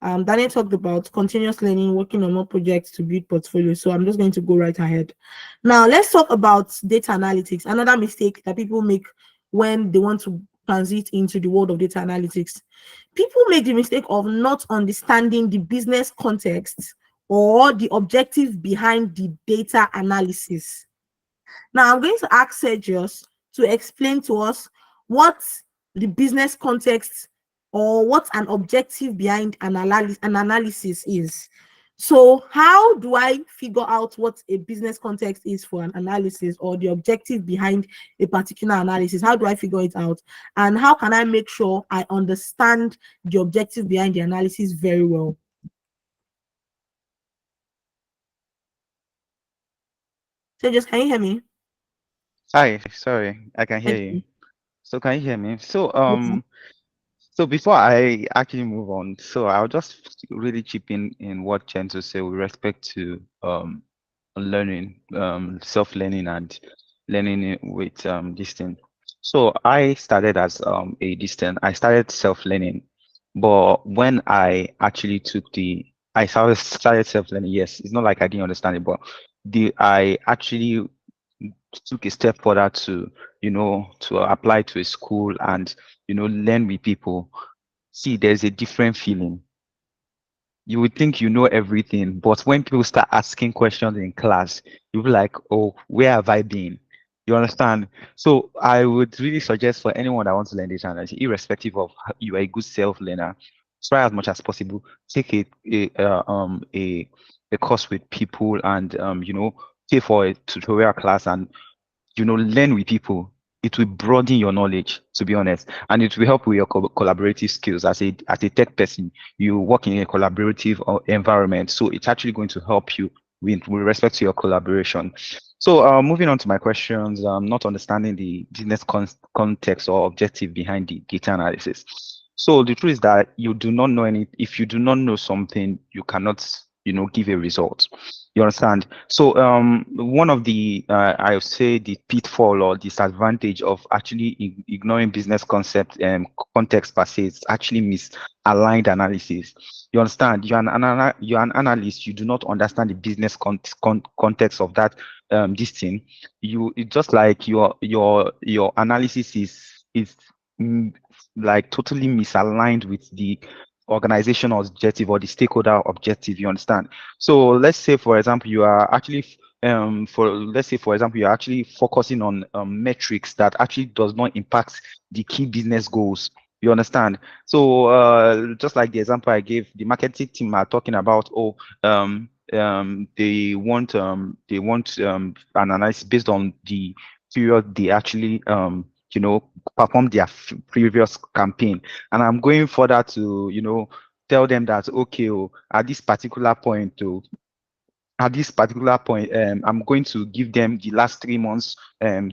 Daniel talked about continuous learning, working on more projects to build portfolio. So I'm just going to go right ahead. Now, let's talk about data analytics. Another mistake that people make when they want to transit into the world of data analytics. People make the mistake of not understanding the business context or the objective behind the data analysis. Now, I'm going to ask Sergius to explain to us what the business context or what an objective behind an analysis is. So how do I figure out what a business context is for an analysis, or the objective behind a particular analysis? How do I figure it out? And how can I make sure I understand the objective behind the analysis very well? So just, can you hear me? Hi, sorry, I can hear you. So can you hear me? So before I actually move on, so I'll just really chip in what Chento said with respect to learning, self-learning and learning with this thing. So I started as a distance. I started self-learning, but when I actually I started self-learning. Yes, it's not like I didn't understand it, but I actually took a step further to, to apply to a school and, learn with people. See, there's a different feeling. You would think you know everything, but when people start asking questions in class, you'll be like, oh, where have I been? You understand? So I would really suggest for anyone that wants to learn data analysis, irrespective of you are a good self-learner, try as much as possible, take a course with people and pay for a tutorial class and learn with people. It will broaden your knowledge, to be honest, and it will help with your collaborative skills. As a tech person, you work in a collaborative environment, so it's actually going to help you with respect to your collaboration. So moving on to my questions, not understanding the business context or objective behind the data analysis. So the truth is that you do not know if you do not know something, you cannot, give a result. You understand? So one of the I would say the pitfall or disadvantage of actually ignoring business concept and context per se is actually misaligned analysis. You understand? You're an analyst. You do not understand the business context of that this thing. It's just like your analysis is like totally misaligned with the organizational objective or the stakeholder objective. You understand? So let's say, for example, you are actually you're actually focusing on metrics that actually does not impact the key business goals. You understand? So just like the example I gave, the marketing team are talking about, they want an analysis based on the period they actually perform their previous campaign. And I'm going further to tell them that, okay, at this particular point, I'm going to give them the last 3 months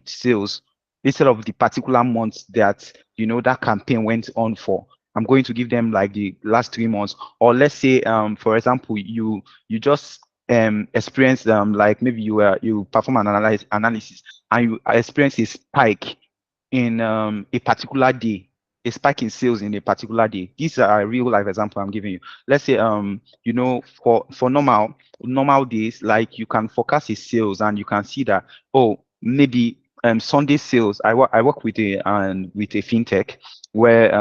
sales instead of the particular months that that campaign went on for. I'm going to give them like the last 3 months. Or let's say, for example, you just experience like maybe you perform an analysis and you experience a spike in a particular day, a spike in sales in a particular day. These are a real life example I'm giving you. Let's say for normal days, like you can forecast a sales and you can see that, oh, maybe Sunday sales. I work with a fintech where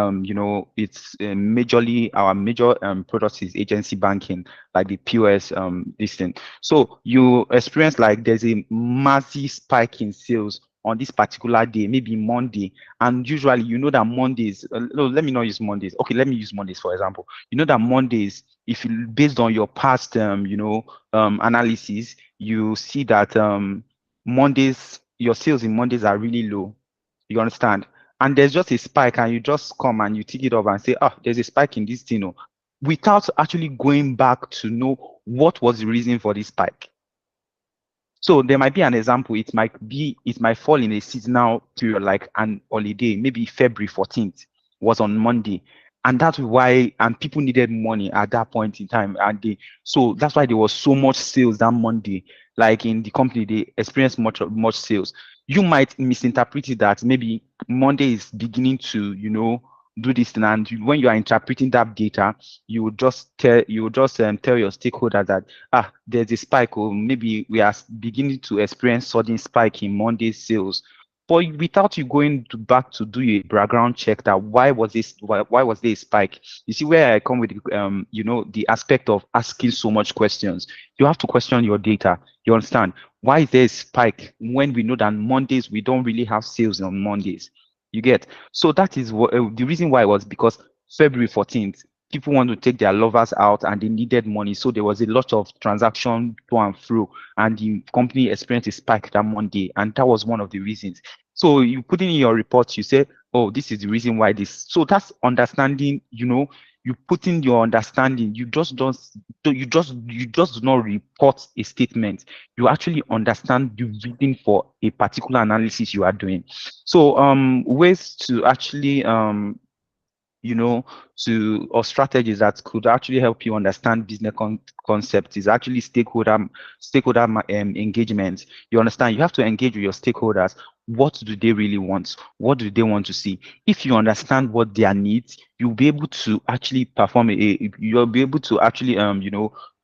it's majorly our major product is agency banking, like the POS this thing. So you experience like there's a massive spike in sales on this particular day, maybe Monday, and usually that Mondays. No, let me not use Mondays. Okay, let me use Mondays for example. That Mondays, if you based on your past analysis, you see that Mondays, your sales in Mondays are really low. You understand? And there's just a spike, and you just come and you take it up and say, there's a spike in this thing, without actually going back to know what was the reason for this spike. So there might be an example. It might fall in a seasonal period, like an holiday, maybe February 14th was on Monday. And that's why, and people needed money at that point in time. So that's why there was so much sales that Monday, like in the company, they experienced much sales. You might misinterpret it that maybe Monday is beginning to, do this thing, and when you are interpreting that data, you would just tell your stakeholder that there's a spike, or maybe we are beginning to experience sudden spike in Monday sales. but without you going back to do a background check that why was there a spike. You see where I come with the aspect of asking so much questions. You have to question your data. You understand why is there a spike when we know that Mondays we don't really have sales on Mondays. You get. So that is what the reason why was because February 14th people want to take their lovers out and they needed money, so there was a lot of transaction to and fro, and the company experienced a spike that Monday, and that was one of the reasons. So you put in your report, you say, oh, this is the reason why this. So that's understanding, you put in your understanding. You just don't, you just do not report a statement. You actually understand the reason for a particular analysis you are doing. So ways to actually or strategies that could actually help you understand business concepts is actually stakeholder engagement. You understand, you have to engage with your stakeholders. What do they really want? What do they want to see? If you understand what their needs, you'll be able to actually you'll be able to actually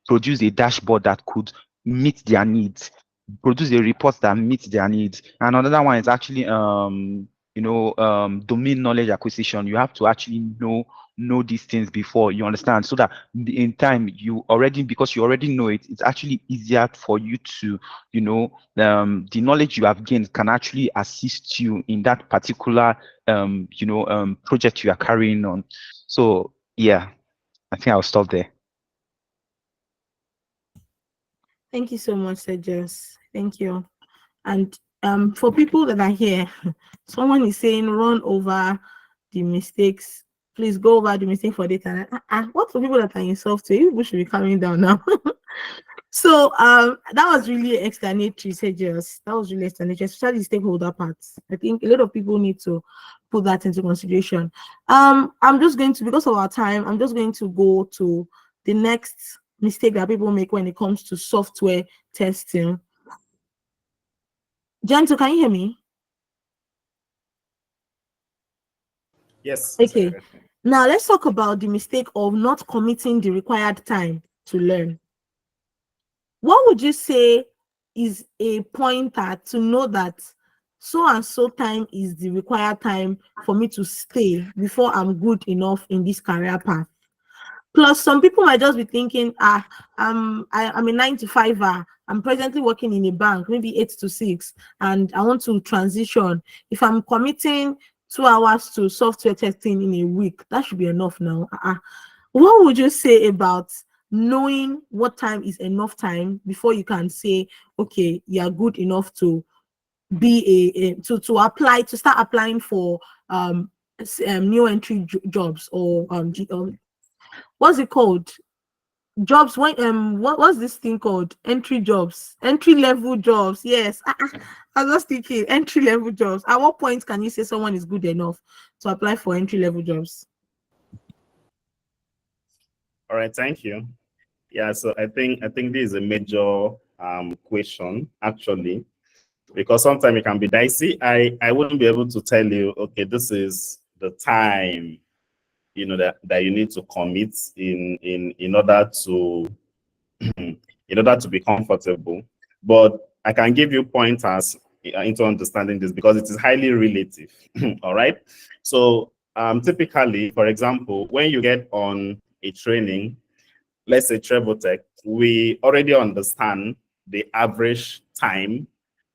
produce a dashboard that could meet their needs, produce a report that meets their needs. And another one is actually domain knowledge acquisition. You have to actually know these things before, you understand, so that in time because you already know it, it's actually easier for you to the knowledge you have gained can actually assist you in that particular project you are carrying on. So yeah, I think I'll stop there. Thank you so much, Sergius. Thank you. And for people that are here, someone is saying run over the mistakes. Please go over the mistake for data. What for people that are in software? You should be coming down now. So that was really explanatory, Sergius. That was really explanatory, especially the stakeholder parts. I think a lot of people need to put that into consideration. I'm just going to, because of our time, I'm just going to go to the next mistake that people make when it comes to software testing. Gento, can you hear me? Yes. Okay. Now let's talk about the mistake of not committing the required time to learn. What would you say is a pointer to know that so and so time is the required time for me to stay before I'm good enough in this career path? Plus, some people might just be thinking, I'm a 9-to-5er. I'm presently working in a bank, maybe 8 to 6, and I want to transition. If I'm committing 2 hours to software testing in a week, that should be enough now. What would you say about knowing what time is enough time before you can say, okay, you are good enough to be to apply, to start applying for new entry jobs, or what's it called? Jobs, when what's this thing called? Entry jobs, entry level jobs. Yes. I was just thinking entry level jobs. At what point can you say someone is good enough to apply for entry level jobs? All right, thank you. Yeah, so I think this is a major question actually, because sometimes it can be dicey. I wouldn't be able to tell you, okay, this is the time, that you need to commit in order to in order to be comfortable. But I can give you pointers into understanding this, because it is highly relative. All right. So typically, for example, when you get on a training, let's say Trebotech, we already understand the average time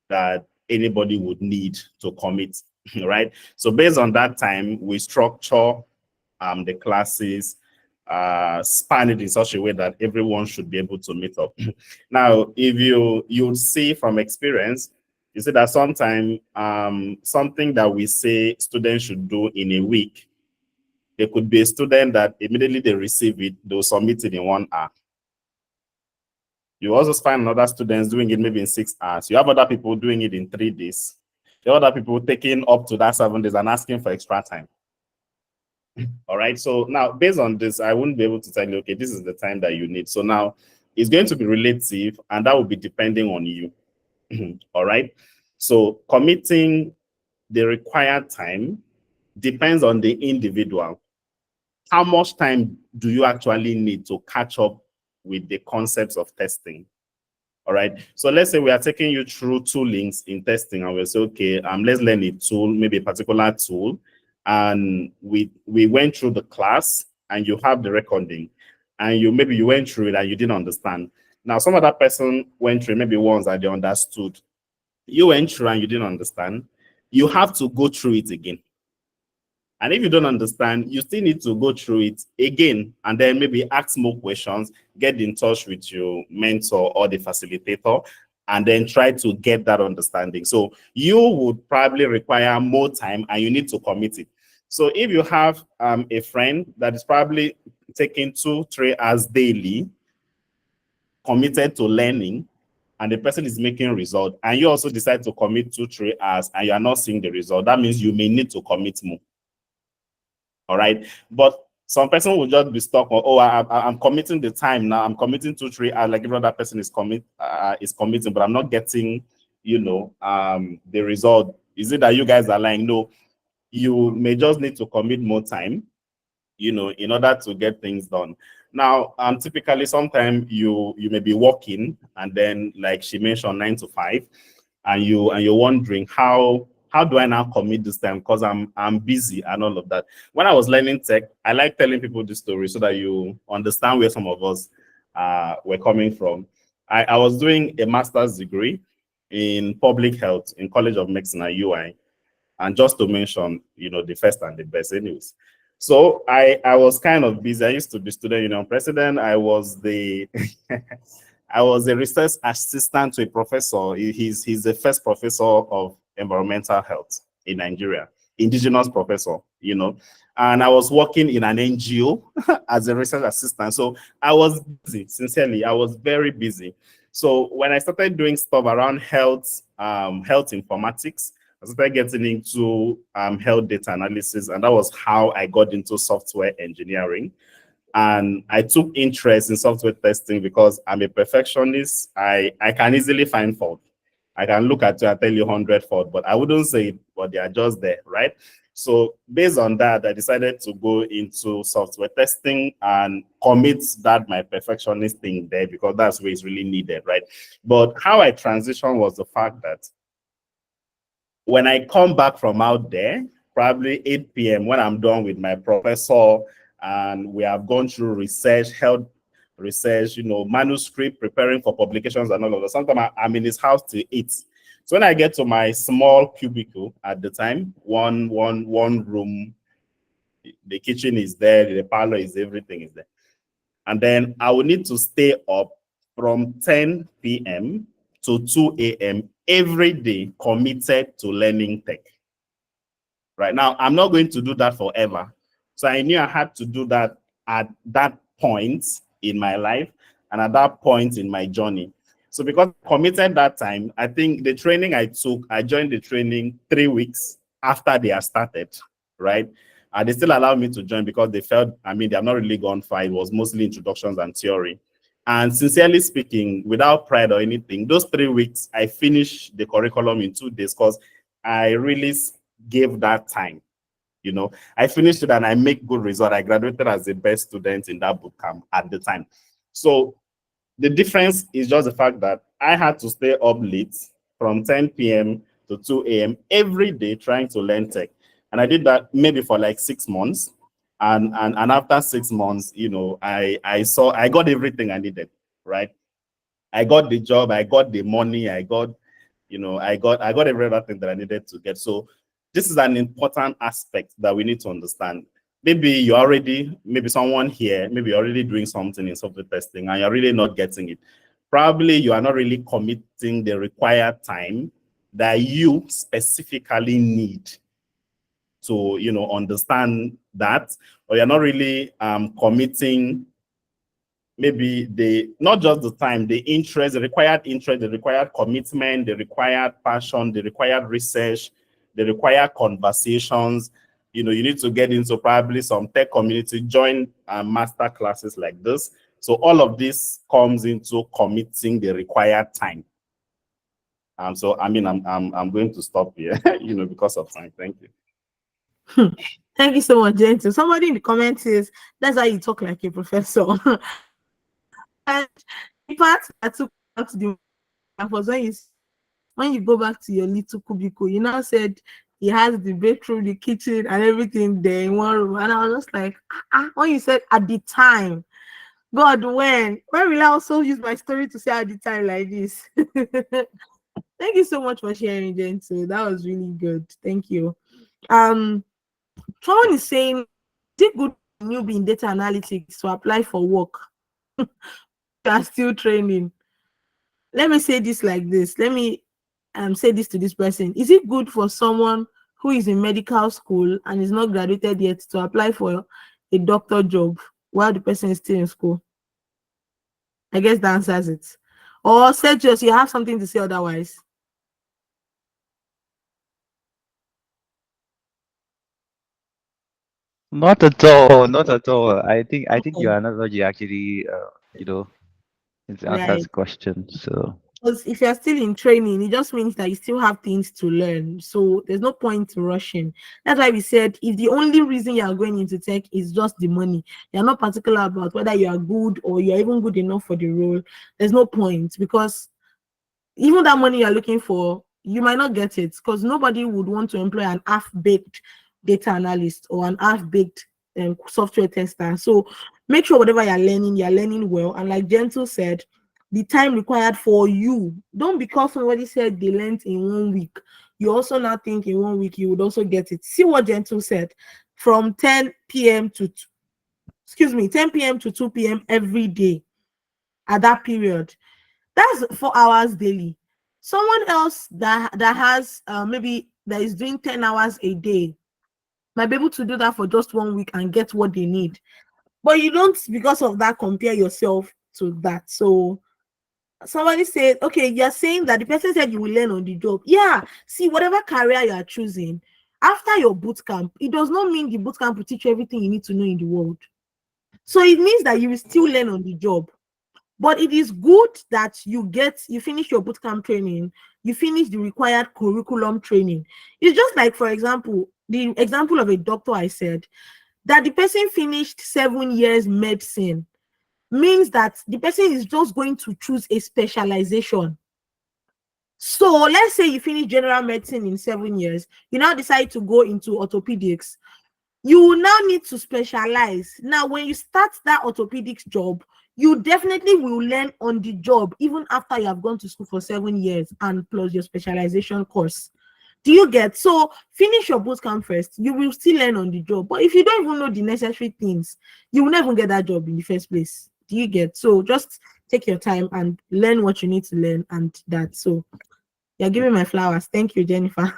that anybody would need to commit, right? So based on that time, we structure the classes, span it in such a way that everyone should be able to meet up. Now, if you see from experience, you see that sometimes something that we say students should do in a week, there could be a student that immediately they receive it, they'll submit it in 1 hour. You also find other students doing it maybe in 6 hours. You have other people doing it in 3 days. There are other people taking up to that 7 days and asking for extra time. All right. So now, based on this, I wouldn't be able to tell you, okay, this is the time that you need. So now it's going to be relative, and that will be depending on you. All right. So committing the required time depends on the individual. How much time do you actually need to catch up with the concepts of testing? All right. So let's say we are taking you through two links in testing, and we'll say, okay, let's learn a tool, maybe a particular tool. And we went through the class and you have the recording, and maybe you went through it and you didn't understand. Now, some other person went through maybe once and they understood. You went through and you didn't understand. You have to go through it again. And if you don't understand, you still need to go through it again and then maybe ask more questions, get in touch with your mentor or the facilitator, and then try to get that understanding. So you would probably require more time and you need to commit it. So if you have a friend that is probably taking 2-3 hours daily, committed to learning, and the person is making result, and you also decide to commit 2-3 hours and you are not seeing the result, that means you may need to commit more. All right. But some person will just be stuck on, oh, I'm committing the time now. I'm committing 2-3 hours, like every other person is committing, but I'm not getting, the result. Is it that you guys are lying? No, you may just need to commit more time, in order to get things done. Now, typically, sometimes you may be working, and then, like she mentioned, 9 to 5, and you're wondering how do I now commit this time, because I'm busy and all of that. When I was learning tech, I like telling people this story so that you understand where some of us were coming from. I was doing a master's degree in public health in College of Medicine at UI, and just to mention, the first and the best anyways. So I was kind of busy. I used to be student union president. I was the I was a research assistant to a professor. He's the first professor of environmental health in Nigeria, indigenous professor, and I was working in an NGO as a research assistant. So I was busy, sincerely, I was very busy. So when I started doing stuff around health informatics, I started getting into health data analysis, and that was how I got into software engineering. And I took interest in software testing because I'm a perfectionist. I can easily find fault. I can look at you and tell you 100 fault, but I wouldn't say it, but they are just there, right? So based on that, I decided to go into software testing and commit that my perfectionist thing there, because that's where it's really needed, right? But how I transitioned was the fact that when I come back from out there, probably 8 p.m. when I'm done with my professor and we have gone through research, health research, manuscript, preparing for publications and all of that. Sometimes I'm in his house till 8. So when I get to my small cubicle at the time, one room, the kitchen is there, the parlor is, everything is there. And then I will need to stay up from 10 p.m. to 2 a.m. every day, committed to learning tech. Right now, I'm not going to do that forever. So I knew I had to do that at that point in my life and at that point in my journey. So because I committed that time, I think the training I took, I joined the training 3 weeks after they had started, right? And they still allowed me to join because they felt, they have not really gone far. It was mostly introductions and theory. And sincerely speaking, without pride or anything, those 3 weeks, I finished the curriculum in 2 days because I really gave that time. I finished it and I make good result. I graduated as the best student in that bootcamp at the time. So the difference is just the fact that I had to stay up late from 10 p.m. to 2 a.m. every day trying to learn tech. And I did that maybe for like 6 months. And after 6 months, I got everything I needed, right? I got the job, I got the money, I got every other thing that I needed to get. So this is an important aspect that we need to understand. Maybe someone here, maybe you're already doing something in software testing and you're really not getting it. Probably you are not really committing the required time that you specifically need to, understand that, or you're not really committing maybe not just the time, the interest, the required commitment, the required passion, the required research, the required conversations. You need to get into probably some tech community, join master classes like this. So all of this comes into committing the required time. So I'm going to stop here, because of time. Thank you. Thank you so much, Gentle. Somebody in the comments says that's how you talk like a professor. And the part that took out the And for when you go back to your little cubicle, you now said he has the bedroom, the kitchen, and everything there in one room. And I was just like, when you said at the time, God, when will I also use my story to say at the time like this? Thank you so much for sharing, Gentle. That was really good. Thank you. Someone is saying, is it good for newbie in data analytics to apply for work? You are still training. Let me say this like this. Let me say this to this person. Is it good for someone who is in medical school and is not graduated yet to apply for a doctor job while the person is still in school? I guess that answers it. Or Sergius, you have something to say otherwise? Not at all. Not at all. I think you Okay. are not what you actually you know it answers Right. the question. So Because if you're still in training, it just means that you still have things to learn. So there's no point in rushing. That's why we said if the only reason you are going into tech is just the money, you're not particular about whether you are good or you're even good enough for the role, there's no point, because even that money you're looking for, you might not get it, because nobody would want to employ an half-baked data analyst or an half-baked software tester. So make sure whatever you're learning well. And like Gentle said, the time required for you, don't, because somebody said they learned in 1 week, you also now think in 1 week you would also get it. See what Gentle said, from 10 p.m. to 10 p.m. to 2 p.m. every day at that period. That's 4 hours daily. Someone else that has maybe that is doing 10 hours a day might be able to do that for just 1 week and get what they need. But you don't, because of that, compare yourself to that. So somebody said, okay, you're saying that the person said you will learn on the job. Yeah, see, whatever career you are choosing, after your boot camp, it does not mean the boot camp will teach you everything you need to know in the world. So it means that you will still learn on the job. But it is good that you finish your bootcamp training, you finish the required curriculum training. It's just like, for example, the example of a doctor I said, that the person finished 7 years medicine means that the person is just going to choose a specialization. So let's say you finish general medicine in 7 years, you now decide to go into orthopedics. You will now need to specialize. Now, when you start that orthopedics job, you definitely will learn on the job, even after you have gone to school for 7 years and plus your specialization course. Do you get? So finish your bootcamp first. You will still learn on the job. But if you don't even know the necessary things, you will never get that job in the first place. Do you get? So just take your time and learn what you need to learn, and that. So you're giving my flowers. Thank you, Jennifer.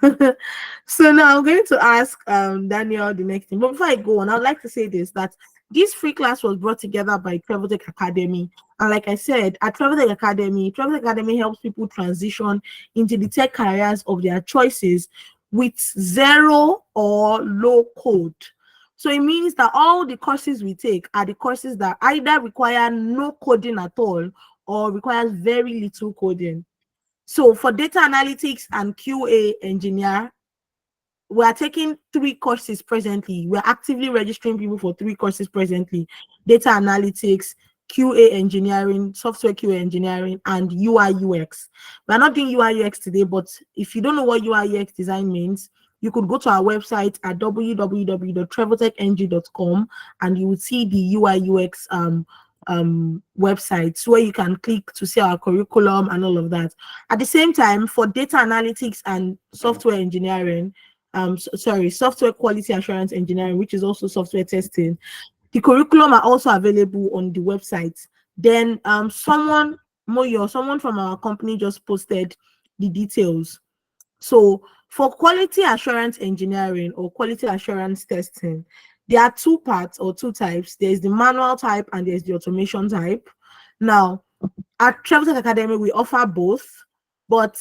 So now I'm going to ask Daniel the next thing. But before I go on, I would like to say this, that this free class was brought together by TravelTech Academy. And like I said, at TravelTech Academy helps people transition into the tech careers of their choices with zero or low code. So it means that all the courses we take are the courses that either require no coding at all or requires very little coding. So for data analytics and QA engineer, we are taking 3 courses presently. We're actively registering people for 3 courses presently: data analytics, QA engineering, software QA engineering, and UI UX. We're not doing UI UX today, but if you don't know what UI UX design means, you could go to our website at www.traveltechng.com and you will see the UI UX websites where you can click to see our curriculum and all of that. At the same time, for data analytics and software engineering, software quality assurance engineering, which is also software testing, the curriculum are also available on the website. Then someone from our company just posted the details. So for quality assurance engineering or quality assurance testing, there are 2 parts or 2 types. There's the manual type and there's the automation type. Now, at TravelTech Academy, we offer both, but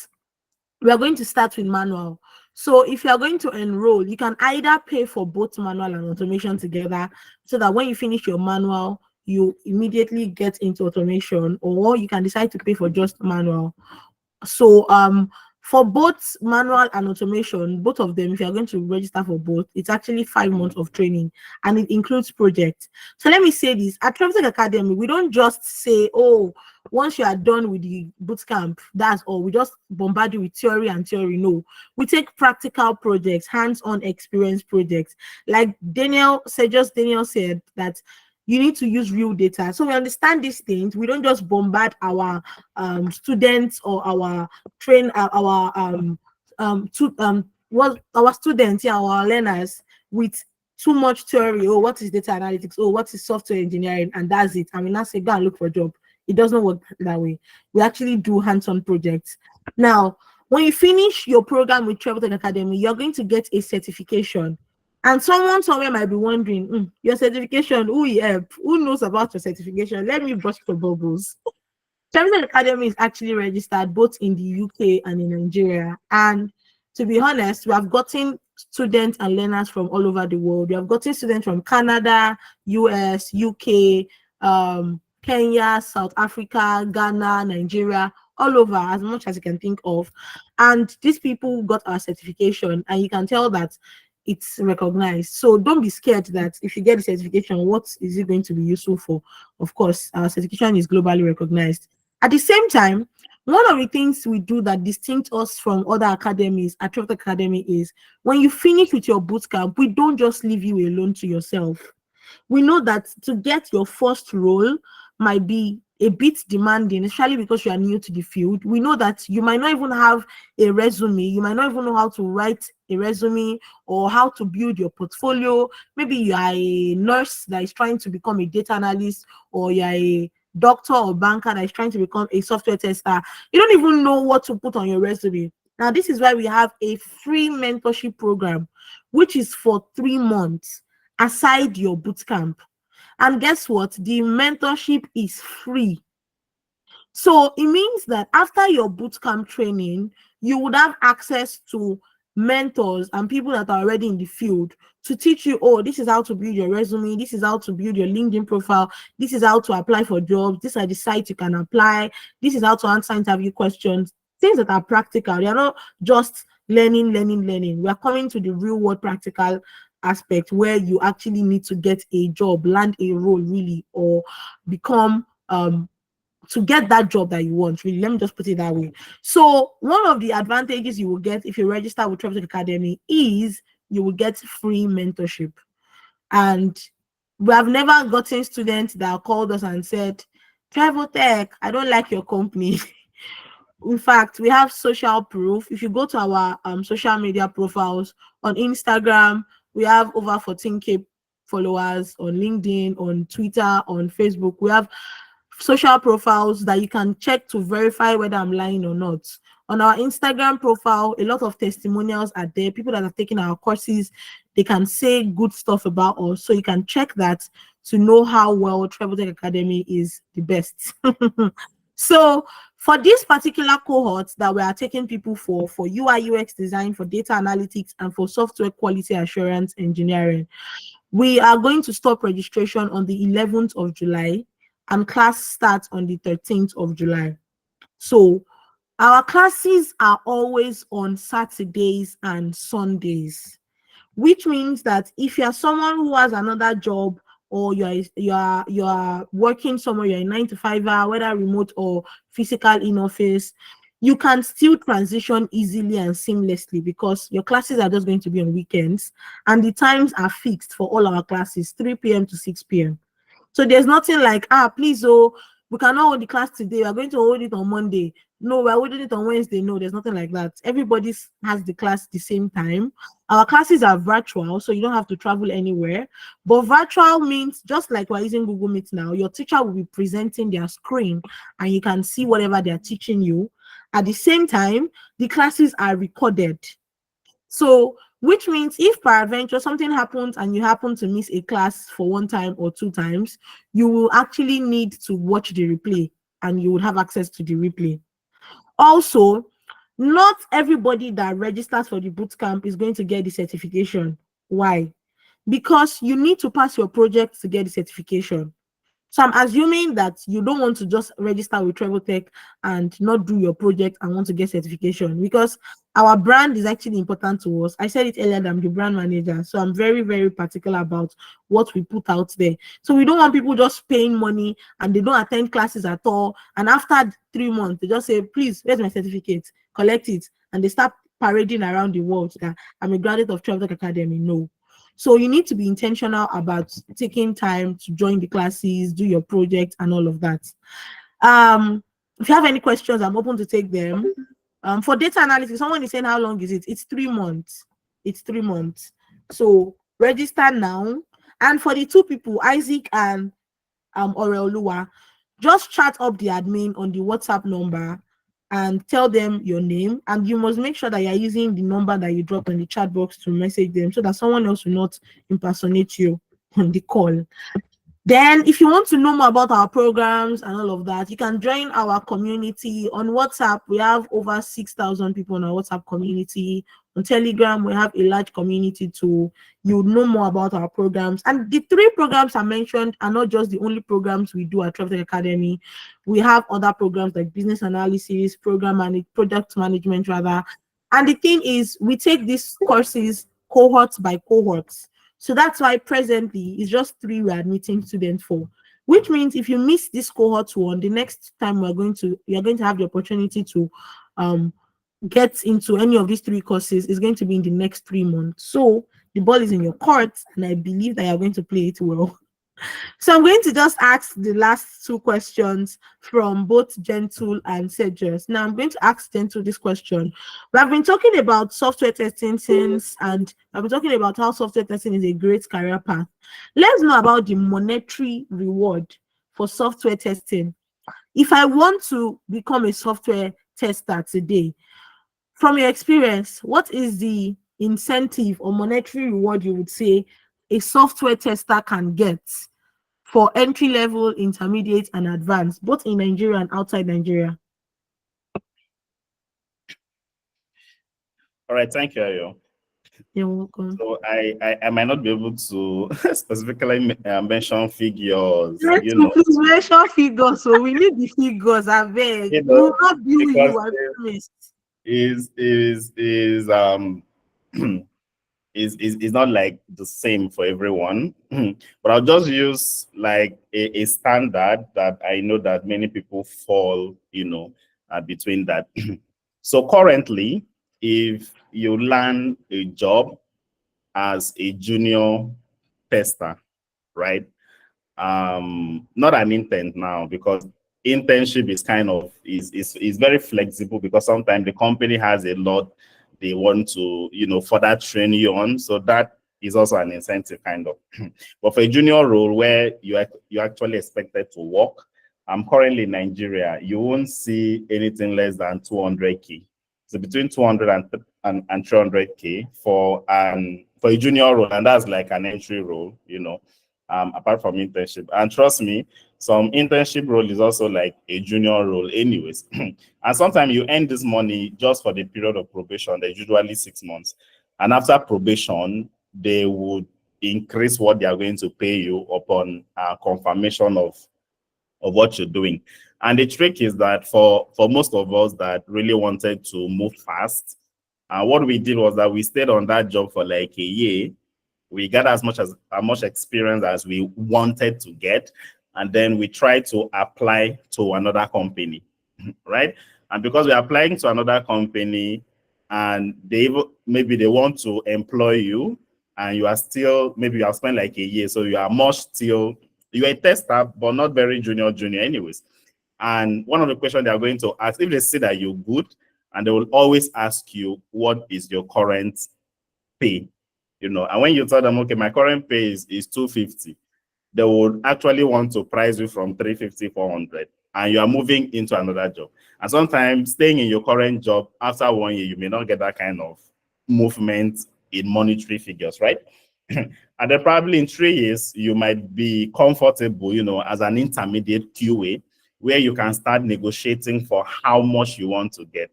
we are going to start with manual. So if you are going to enroll, you can either pay for both manual and automation together, so that when you finish your manual, you immediately get into automation, or you can decide to pay for just manual. So For both manual and automation, both of them, if you're going to register for both, it's actually 5 months of training, and it includes projects. So let me say this, at Travotech Academy, we don't just say, oh, once you are done with the boot camp, that's all. We just bombard you with theory and theory. No, we take practical projects, hands-on experience projects. Like Daniel said that you need to use real data. So we understand these things. We don't just bombard our students or our our students, our learners with too much theory. Oh, what is data analytics? Oh, what is software engineering? And that's it. I mean, I say go and look for a job. It doesn't work that way. We actually do hands-on projects. Now, when you finish your program with Travotech Academy, you're going to get a certification. And someone somewhere might be wondering, your certification, who knows about your certification? Let me burst your bubbles. Travotech Academy is actually registered both in the UK and in Nigeria. And to be honest, we have gotten students and learners from all over the world. We have gotten students from Canada, US, UK, Kenya, South Africa, Ghana, Nigeria, all over, as much as you can think of. And these people got our certification, and you can tell that it's recognized. So don't be scared that if you get the certification, what is it going to be useful for? Of course, our certification is globally recognized. At the same time, one of the things we do that distinct us from other academies at Travotech Academy is when you finish with your bootcamp, we don't just leave you alone to yourself. We know that to get your first role might be a bit demanding, especially because you are new to the field. We know that you might not even have a resume. You might not even know how to write a resume or how to build your portfolio. Maybe you are a nurse that is trying to become a data analyst, or you are a doctor or banker that is trying to become a software tester. You don't even know what to put on your resume. Now, this is why we have a free mentorship program, which is for 3 months aside your bootcamp. And guess what? The mentorship is free. So it means that after your bootcamp training, you would have access to mentors and people that are already in the field to teach you, oh, this is how to build your resume, this is how to build your LinkedIn profile, this is how to apply for jobs, these are the sites you can apply, this is how to answer interview questions, things that are practical. They are not just learning. We are coming to the real world practical aspect where you actually need to get a job, land a role really, or become to get that job that you want, really. Let me just put it that way. So one of the advantages you will get if you register with Travotech Academy is you will get free mentorship. And we have never gotten students that called us and said, Travotech, I don't like your company. In fact, we have social proof. If you go to our social media profiles on Instagram, we have over 14K followers. On LinkedIn, on Twitter, on Facebook. We have social profiles that you can check to verify whether I'm lying or not. On our Instagram profile, a lot of testimonials are there. People that have taken our courses, they can say good stuff about us. So you can check that to know how well Travotech Academy is the best. So for this particular cohort that we are taking people for UI UX design, for data analytics, and for software quality assurance engineering, we are going to stop registration on the 11th of July, and class starts on the 13th of July. So our classes are always on Saturdays and Sundays, which means that if you are someone who has another job, or you are working somewhere, you're a 9-to-5, whether remote or physical in office, you can still transition easily and seamlessly because your classes are just going to be on weekends, and the times are fixed for all our classes, 3 p.m. to 6 p.m. So there's nothing like, please, we cannot hold the class today, we're going to hold it on Monday. No, we're holding it on Wednesday. No, there's nothing like that. Everybody has the class the same time. Our classes are virtual, so you don't have to travel anywhere. But virtual means, just like we're using Google Meet now, your teacher will be presenting their screen and you can see whatever they're teaching you. At the same time, the classes are recorded. So, which means if peradventure something happens and you happen to miss a class for 1 time or 2 times, you will actually need to watch the replay and you will have access to the replay. Also, not everybody that registers for the bootcamp is going to get the certification. Why? Because you need to pass your project to get the certification. So I'm assuming that you don't want to just register with Travel Tech and not do your project and want to get certification, because our brand is actually important to us. I said it earlier that I'm the brand manager, so I'm very, very particular about what we put out there. So we don't want people just paying money and they don't attend classes at all. And after 3 months, they just say, please, where's my certificate? Collect it. And they start parading around the world that I'm a graduate of Travel Tech Academy. No. So you need to be intentional about taking time to join the classes, do your project, and all of that. If you have any questions, I'm open to take them. For data analysis, someone is saying, how long is it? It's 3 months. It's 3 months. So register now. And for the 2 people, Isaac and Oreoluwa, just chat up the admin on the WhatsApp number and tell them your name, and you must make sure that you're using the number that you dropped in the chat box to message them so that someone else will not impersonate you on the call. Then if you want to know more about our programs and all of that, you can join our community on WhatsApp. We have over 6,000 people in our WhatsApp community. On Telegram, we have a large community too. You know more about our programs. And the 3 programs I mentioned are not just the only programs we do at Travel Tech Academy. We have other programs like business analysis, product management rather. And the thing is, we take these courses cohorts by cohorts. So that's why presently it's just 3 we're admitting students for, which means if you miss this cohort 1, the next time you're going to have the opportunity to get into any of these 3 courses is going to be in the next 3 months. So the ball is in your court, and I believe that you're going to play it well. So I'm going to just ask the last 2 questions from both Gentle and Sedgers. Now I'm going to ask Gentle this question. We have been talking about software testing since, and I've been talking about how software testing is a great career path. Let's know about the monetary reward for software testing. If I want to become a software tester today, from your experience, what is the incentive or monetary reward you would say a software tester can get for entry level, intermediate, and advanced, both in Nigeria and outside Nigeria? All right, thank you, Ayo. You're welcome. So I might not be able to specifically mention figures. Please mention figures. So we need the figures. I beg. We will not bill you. I promise. Is not like the same for everyone, but I'll just use like a standard that I know that many people fall, between that. So currently, if you land a job as a junior tester, right? Not an intern now, because internship is kind of is very flexible, because sometimes the company has a lot they want to further train you on, so that is also an incentive kind of. But for a junior role where you're actually expected to work, I'm currently in Nigeria, you won't see anything less than 200K. So between 200 and 300K for a junior role, and that's like an entry role, apart from internship. And trust me, some internship role is also like a junior role anyways. And sometimes you earn this money just for the period of probation. They're usually 6 months. And after probation, they would increase what they are going to pay you upon confirmation of what you're doing. And the trick is that for most of us that really wanted to move fast, what we did was that we stayed on that job for like a year. We got as much experience as we wanted to get, and then we tried to apply to another company, right? And because we're applying to another company, and maybe they want to employ you, and you are still, maybe you have spent like a year, so you are you're a tester, but not very junior anyways. And one of the questions they are going to ask, if they see that you're good, and they will always ask you, what is your current pay? And when you tell them, okay, my current pay is 250, they would actually want to price you from 350, 400, and you are moving into another job. And sometimes staying in your current job, after 1 year, you may not get that kind of movement in monetary figures, right? And then probably in 3 years, you might be comfortable, as an intermediate QA, where you can start negotiating for how much you want to get,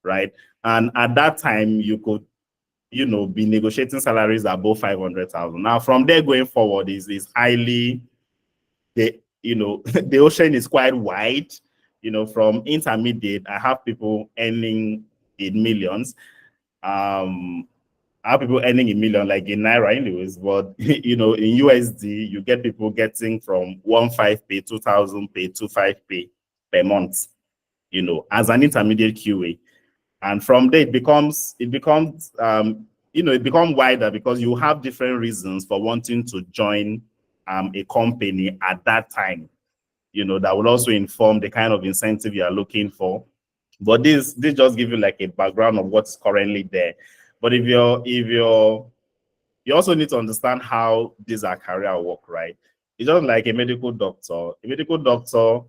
right? And at that time, you could be negotiating salaries above 500,000. Now, from there going forward is highly, you know, the ocean is quite wide. You know, from intermediate, I have people earning in millions. I have people earning a million, like in Naira anyways, but you know, in USD, you get people getting from 15 pay, 2000 pay, 25 pay per month, you know, as an intermediate QA. And from there, it becomes, you know, it becomes wider because you have different reasons for wanting to join a company at that time, you know, that will also inform the kind of incentive you are looking for. But this just gives you like a background of what's currently there. But you also need to understand how these are career work, right? It's just like a medical doctor. A medical doctor,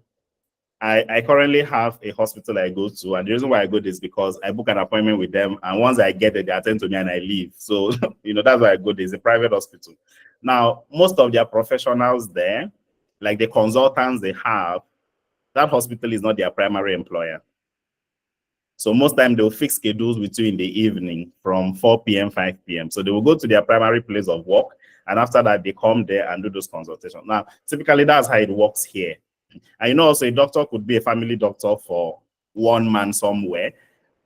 I currently have a hospital I go to, and the reason why I go is because I book an appointment with them, and once I get there, they attend to me and I leave. So, you know, that's why I go there. It's a private hospital. Now, most of their professionals there, like the consultants they have, that hospital is not their primary employer. So most time they'll fix schedules with you in the evening from 4 p.m., 5 p.m. So they will go to their primary place of work, and after that, they come there and do those consultations. Now, typically, that's how it works here. And you know, also a doctor could be a family doctor for one man somewhere,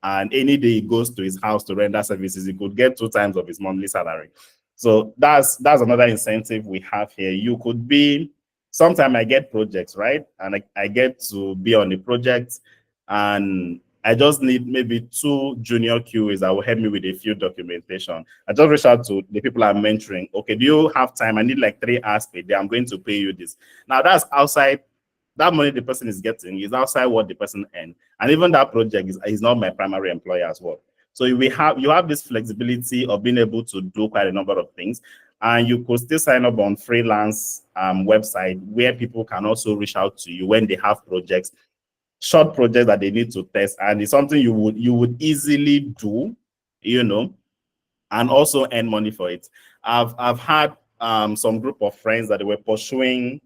and any day he goes to his house to render services, he could get 2 times of his monthly salary. So that's another incentive we have here. You could be, sometimes I get projects, right? And I get to be on the project, and I just need maybe 2 junior QAs that will help me with a few documentation. I just reach out to the people I'm mentoring. Okay, do you have time? I need like 3 hours per day. I'm going to pay you this. Now that's outside. That money the person is getting is outside what the person earns. And even that project is not my primary employer as well. So you have this flexibility of being able to do quite a number of things. And you could still sign up on freelance website where people can also reach out to you when they have projects, short projects that they need to test. And it's something you would easily do, you know, and also earn money for it. I've had some group of friends that they were pursuing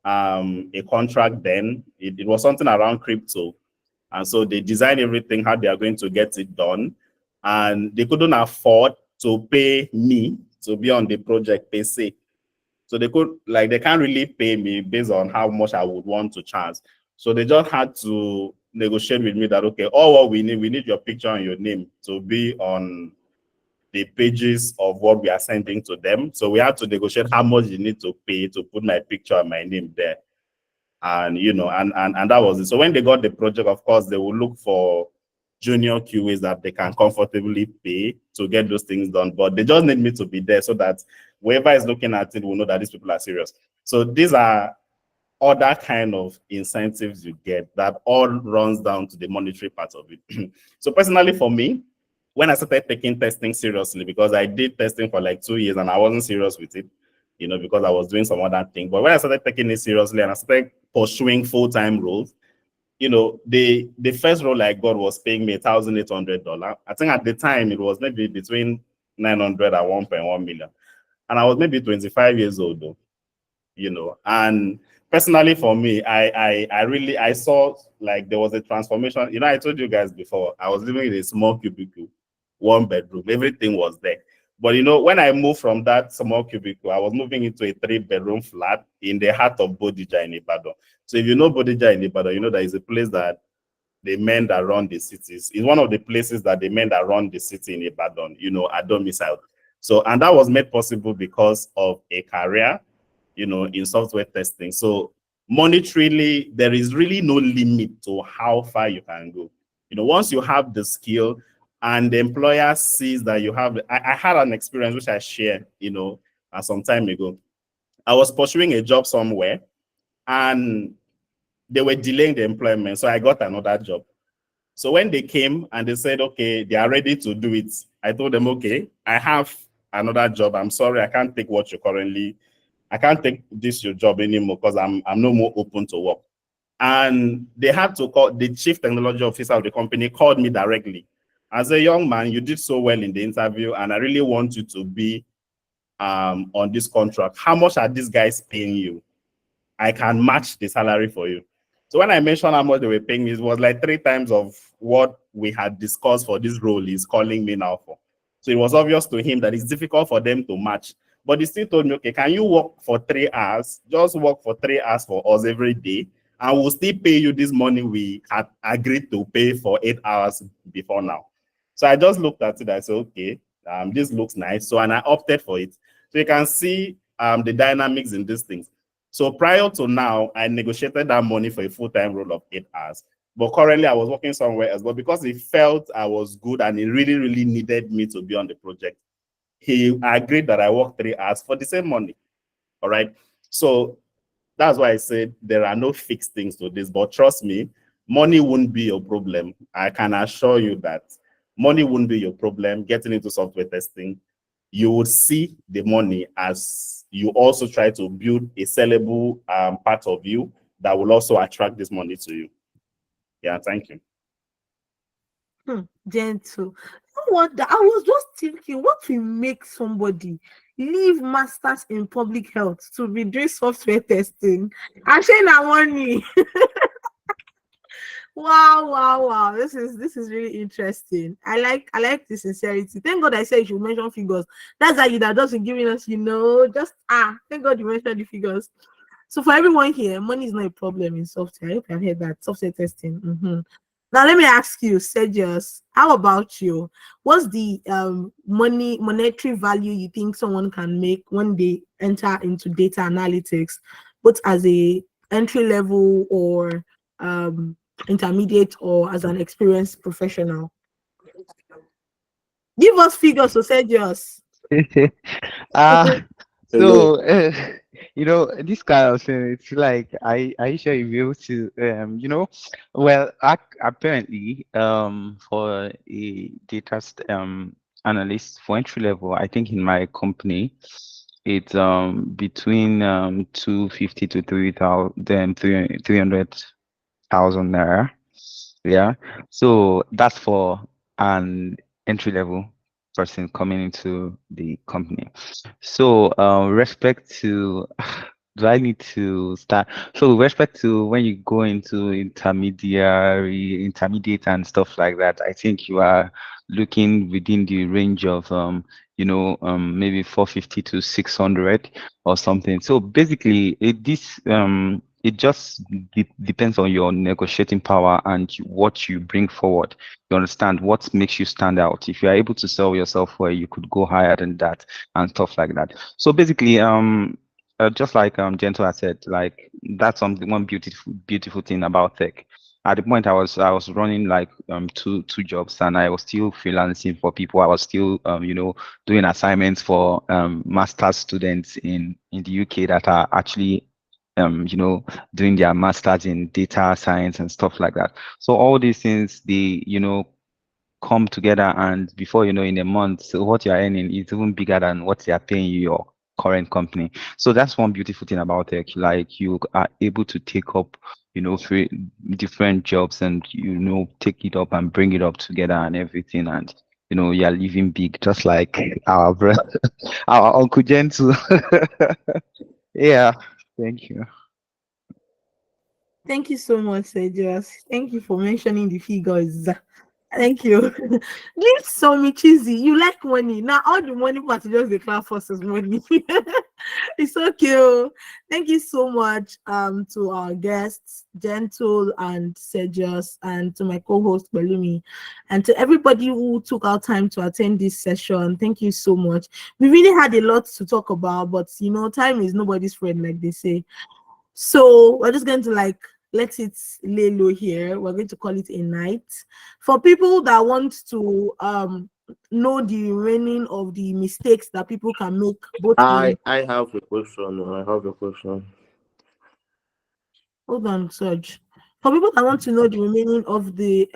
a contract then. It was something around crypto. And so they designed everything, how they are going to get it done. And they couldn't afford to pay me to be on the project per se. So they can't really pay me based on how much I would want to charge. So they just had to negotiate with me that, okay, all what we need your picture and your name to be on the pages of what we are sending to them. So we had to negotiate how much you need to pay to put my picture and my name there. And, you know, and that was it. So when they got the project, of course, they will look for junior QAs that they can comfortably pay to get those things done. But they just need me to be there so that whoever is looking at it will know that these people are serious. So these are other kind of incentives you get that all runs down to the monetary part of it. So personally for me, when I started taking testing seriously, because I did testing for like 2 years and I wasn't serious with it, you know, because I was doing some other thing. But when I started taking it seriously and I started pursuing full-time roles, you know, the first role I got was paying me $1,800. I think at the time it was maybe between 900 and 1.1 million. And I was maybe 25 years old though, you know. And personally for me, I saw like there was a transformation. You know, I told you guys before, I was living in a small cubicle, 1 bedroom, everything was there. But you know, when I moved from that small cubicle, I was moving into a 3-bedroom flat in the heart of Bodija in Ibadan. So if you know Bodija in Ibadan, you know that is a place that the men that run the cities. It's one of the places that the men that run the city in Ibadan, you know, are domiciled. So, and that was made possible because of a career, you know, in software testing. So monetarily, there is really no limit to how far you can go. You know, once you have the skill and the employer sees that you have, I had an experience which I shared, you know, some time ago. I was pursuing a job somewhere and they were delaying the employment. So I got another job. So when they came and they said, okay, they are ready to do it, I told them, okay, I have another job. I'm sorry, I can't take I can't take this your job anymore because I'm no more open to work. And they had to call the chief technology officer of the company, called me directly. As a young man, you did so well in the interview, and I really want you to be on this contract. How much are these guys paying you? I can match the salary for you. So when I mentioned how much they were paying me, it was like 3 times of what we had discussed for this role he's calling me now for. So it was obvious to him that it's difficult for them to match. But he still told me, okay, can you work for 3 hours? Just work for 3 hours for us every day, and we'll still pay you this money we had agreed to pay for 8 hours before now. So I just looked at it. I said, okay, this looks nice. So, and I opted for it. So you can see the dynamics in these things. So prior to now, I negotiated that money for a full-time role of 8 hours. But currently I was working somewhere else. But because he felt I was good and he really, really needed me to be on the project, he agreed that I work 3 hours for the same money. All right. So that's why I said there are no fixed things to this. But trust me, money won't be your problem. I can assure you that money won't be your problem getting into software testing. You would see the money as you also try to build a sellable part of you that will also attract this money to you. Yeah, thank you. Gentle. You know what? I was just thinking, what will make somebody leave masters in public health to be doing software testing? I'm saying that money. Wow. This is really interesting. I like the sincerity. Thank God I said you should mention figures. That's how you that doesn't giving us, just thank God you mentioned the figures. So for everyone here, money is not a problem in software. I hope you have heard that. Software testing. Now let me ask you, Sergius, how about you? What's the monetary value you think someone can make when they enter into data analytics, both as a entry level or intermediate or as an experienced professional? Give us figures, so Sergius. So this kind of thing, it's like, are you sure you'll be able to well, apparently for a data analyst for entry level, I think in my company it's between 250 to 300,000 naira. Yeah, so that's for an entry level person coming into the company. So respect to do I need to start? So with respect to when you go into intermediate and stuff like that, I think you are looking within the range of maybe 450 to 600 or something. So basically it just depends on your negotiating power and what you bring forward. You understand what makes you stand out. If you are able to sell yourself well, you could go higher than that and stuff like that. So basically, just like Gentle had said, like that's one beautiful thing about tech. At the point I was running like two jobs, and I was still freelancing for people. I was still doing assignments for master's students in the UK that are actually doing their masters in data science and stuff like that. So all these things, they come together, and before you know, in a month, so what you're earning is even bigger than what they are paying you your current company. So that's one beautiful thing about tech. Like you are able to take up different jobs and take it up and bring it up together and everything, and you're living big, just like our brother, our Uncle Gentle. Yeah, thank you. Thank you so much, Sergius. Thank you for mentioning the figures. Thank you. Give some cheesy. You like money. Now all the money part just the class forces money. It's okay. Thank you so much to our guests, Gentle and Sergius, and to my co-host Belumi, and to everybody who took our time to attend this session. Thank you so much. We really had a lot to talk about, but time is nobody's friend, like they say. So we're just going to let it lay low here. We're going to call it a night. For people that want to know the remaining of the mistakes that people can make, both I have a question. hold on, Serge. For people that want to know the remaining of the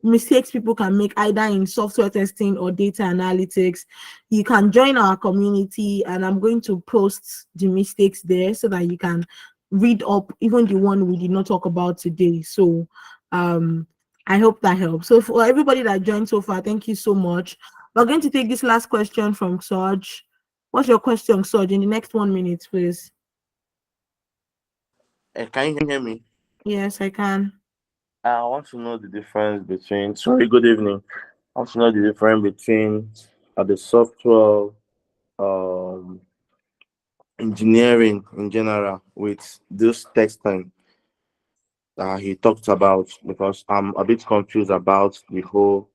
mistakes people can make either in software testing or data analytics, you can join our community, and I'm going to post the mistakes there so that you can read up even the one we did not talk about today. So I hope that helps. So for everybody that joined so far, thank you so much. We're going to take this last question from Serge. What's your question, Serge, in the next 1 minute, please? Can you hear me? Yes, I can. I want to know the difference between. Sorry, good evening. I want to know the difference between the software um engineering in general with this testing that he talked about, because I'm a bit confused about the whole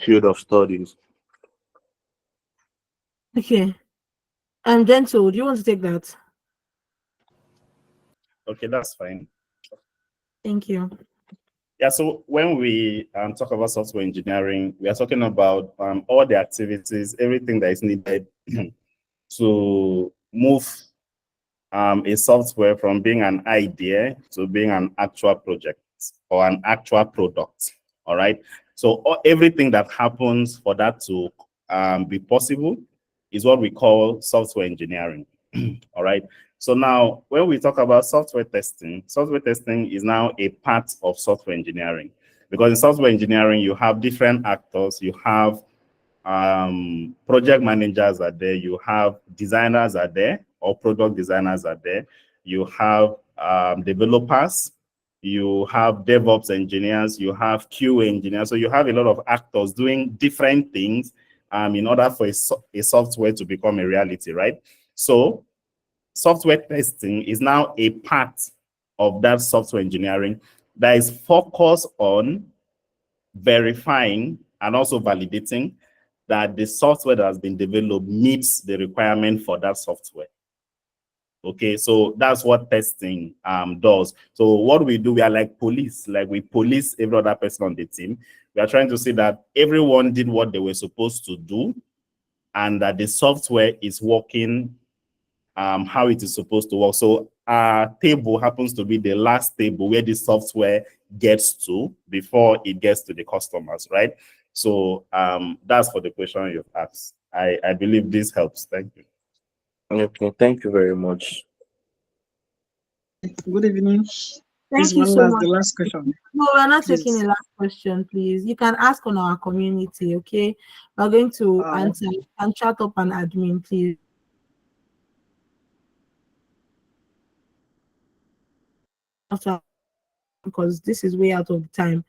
field of studies. Okay. Gentle, do you want to take that? Okay, that's fine. Thank you. Yeah, so when we talk about software engineering, we are talking about all the activities, everything that is needed to move a software from being an idea to being an actual project or an actual product. All right. So everything that happens for that to be possible is what we call software engineering. All right. So now when we talk about software testing is now a part of software engineering, because in software engineering, you have different actors. You have project managers are there, you have designers are there, or product designers are there, you have developers, you have DevOps engineers, you have QA engineers. So you have a lot of actors doing different things in order for a software to become a reality, right? So software testing is now a part of that software engineering that is focused on verifying and also validating that the software that has been developed meets the requirement for that software. Okay, so that's what testing does. So what we do, we are like police, like we police every other person on the team. We are trying to see that everyone did what they were supposed to do and that the software is working how it is supposed to work. So our table happens to be the last table where the software gets to before it gets to the customers, right? So that's for the question you've asked. I believe this helps. Thank you. Okay, thank you very much. Good evening. Thank This you one so last, much. the last question. No, we're not Please. taking a last question, please. You can ask on our community, okay? We're going to answer and chat up an admin, please. Because this is way out of time.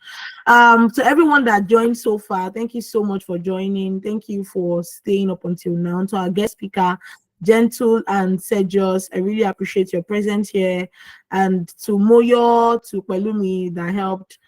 To everyone that joined so far, thank you so much for joining. Thank you for staying up until now. To our guest speaker, Gentle and Sergius, I really appreciate your presence here. And to Moyo, to Pelumi that helped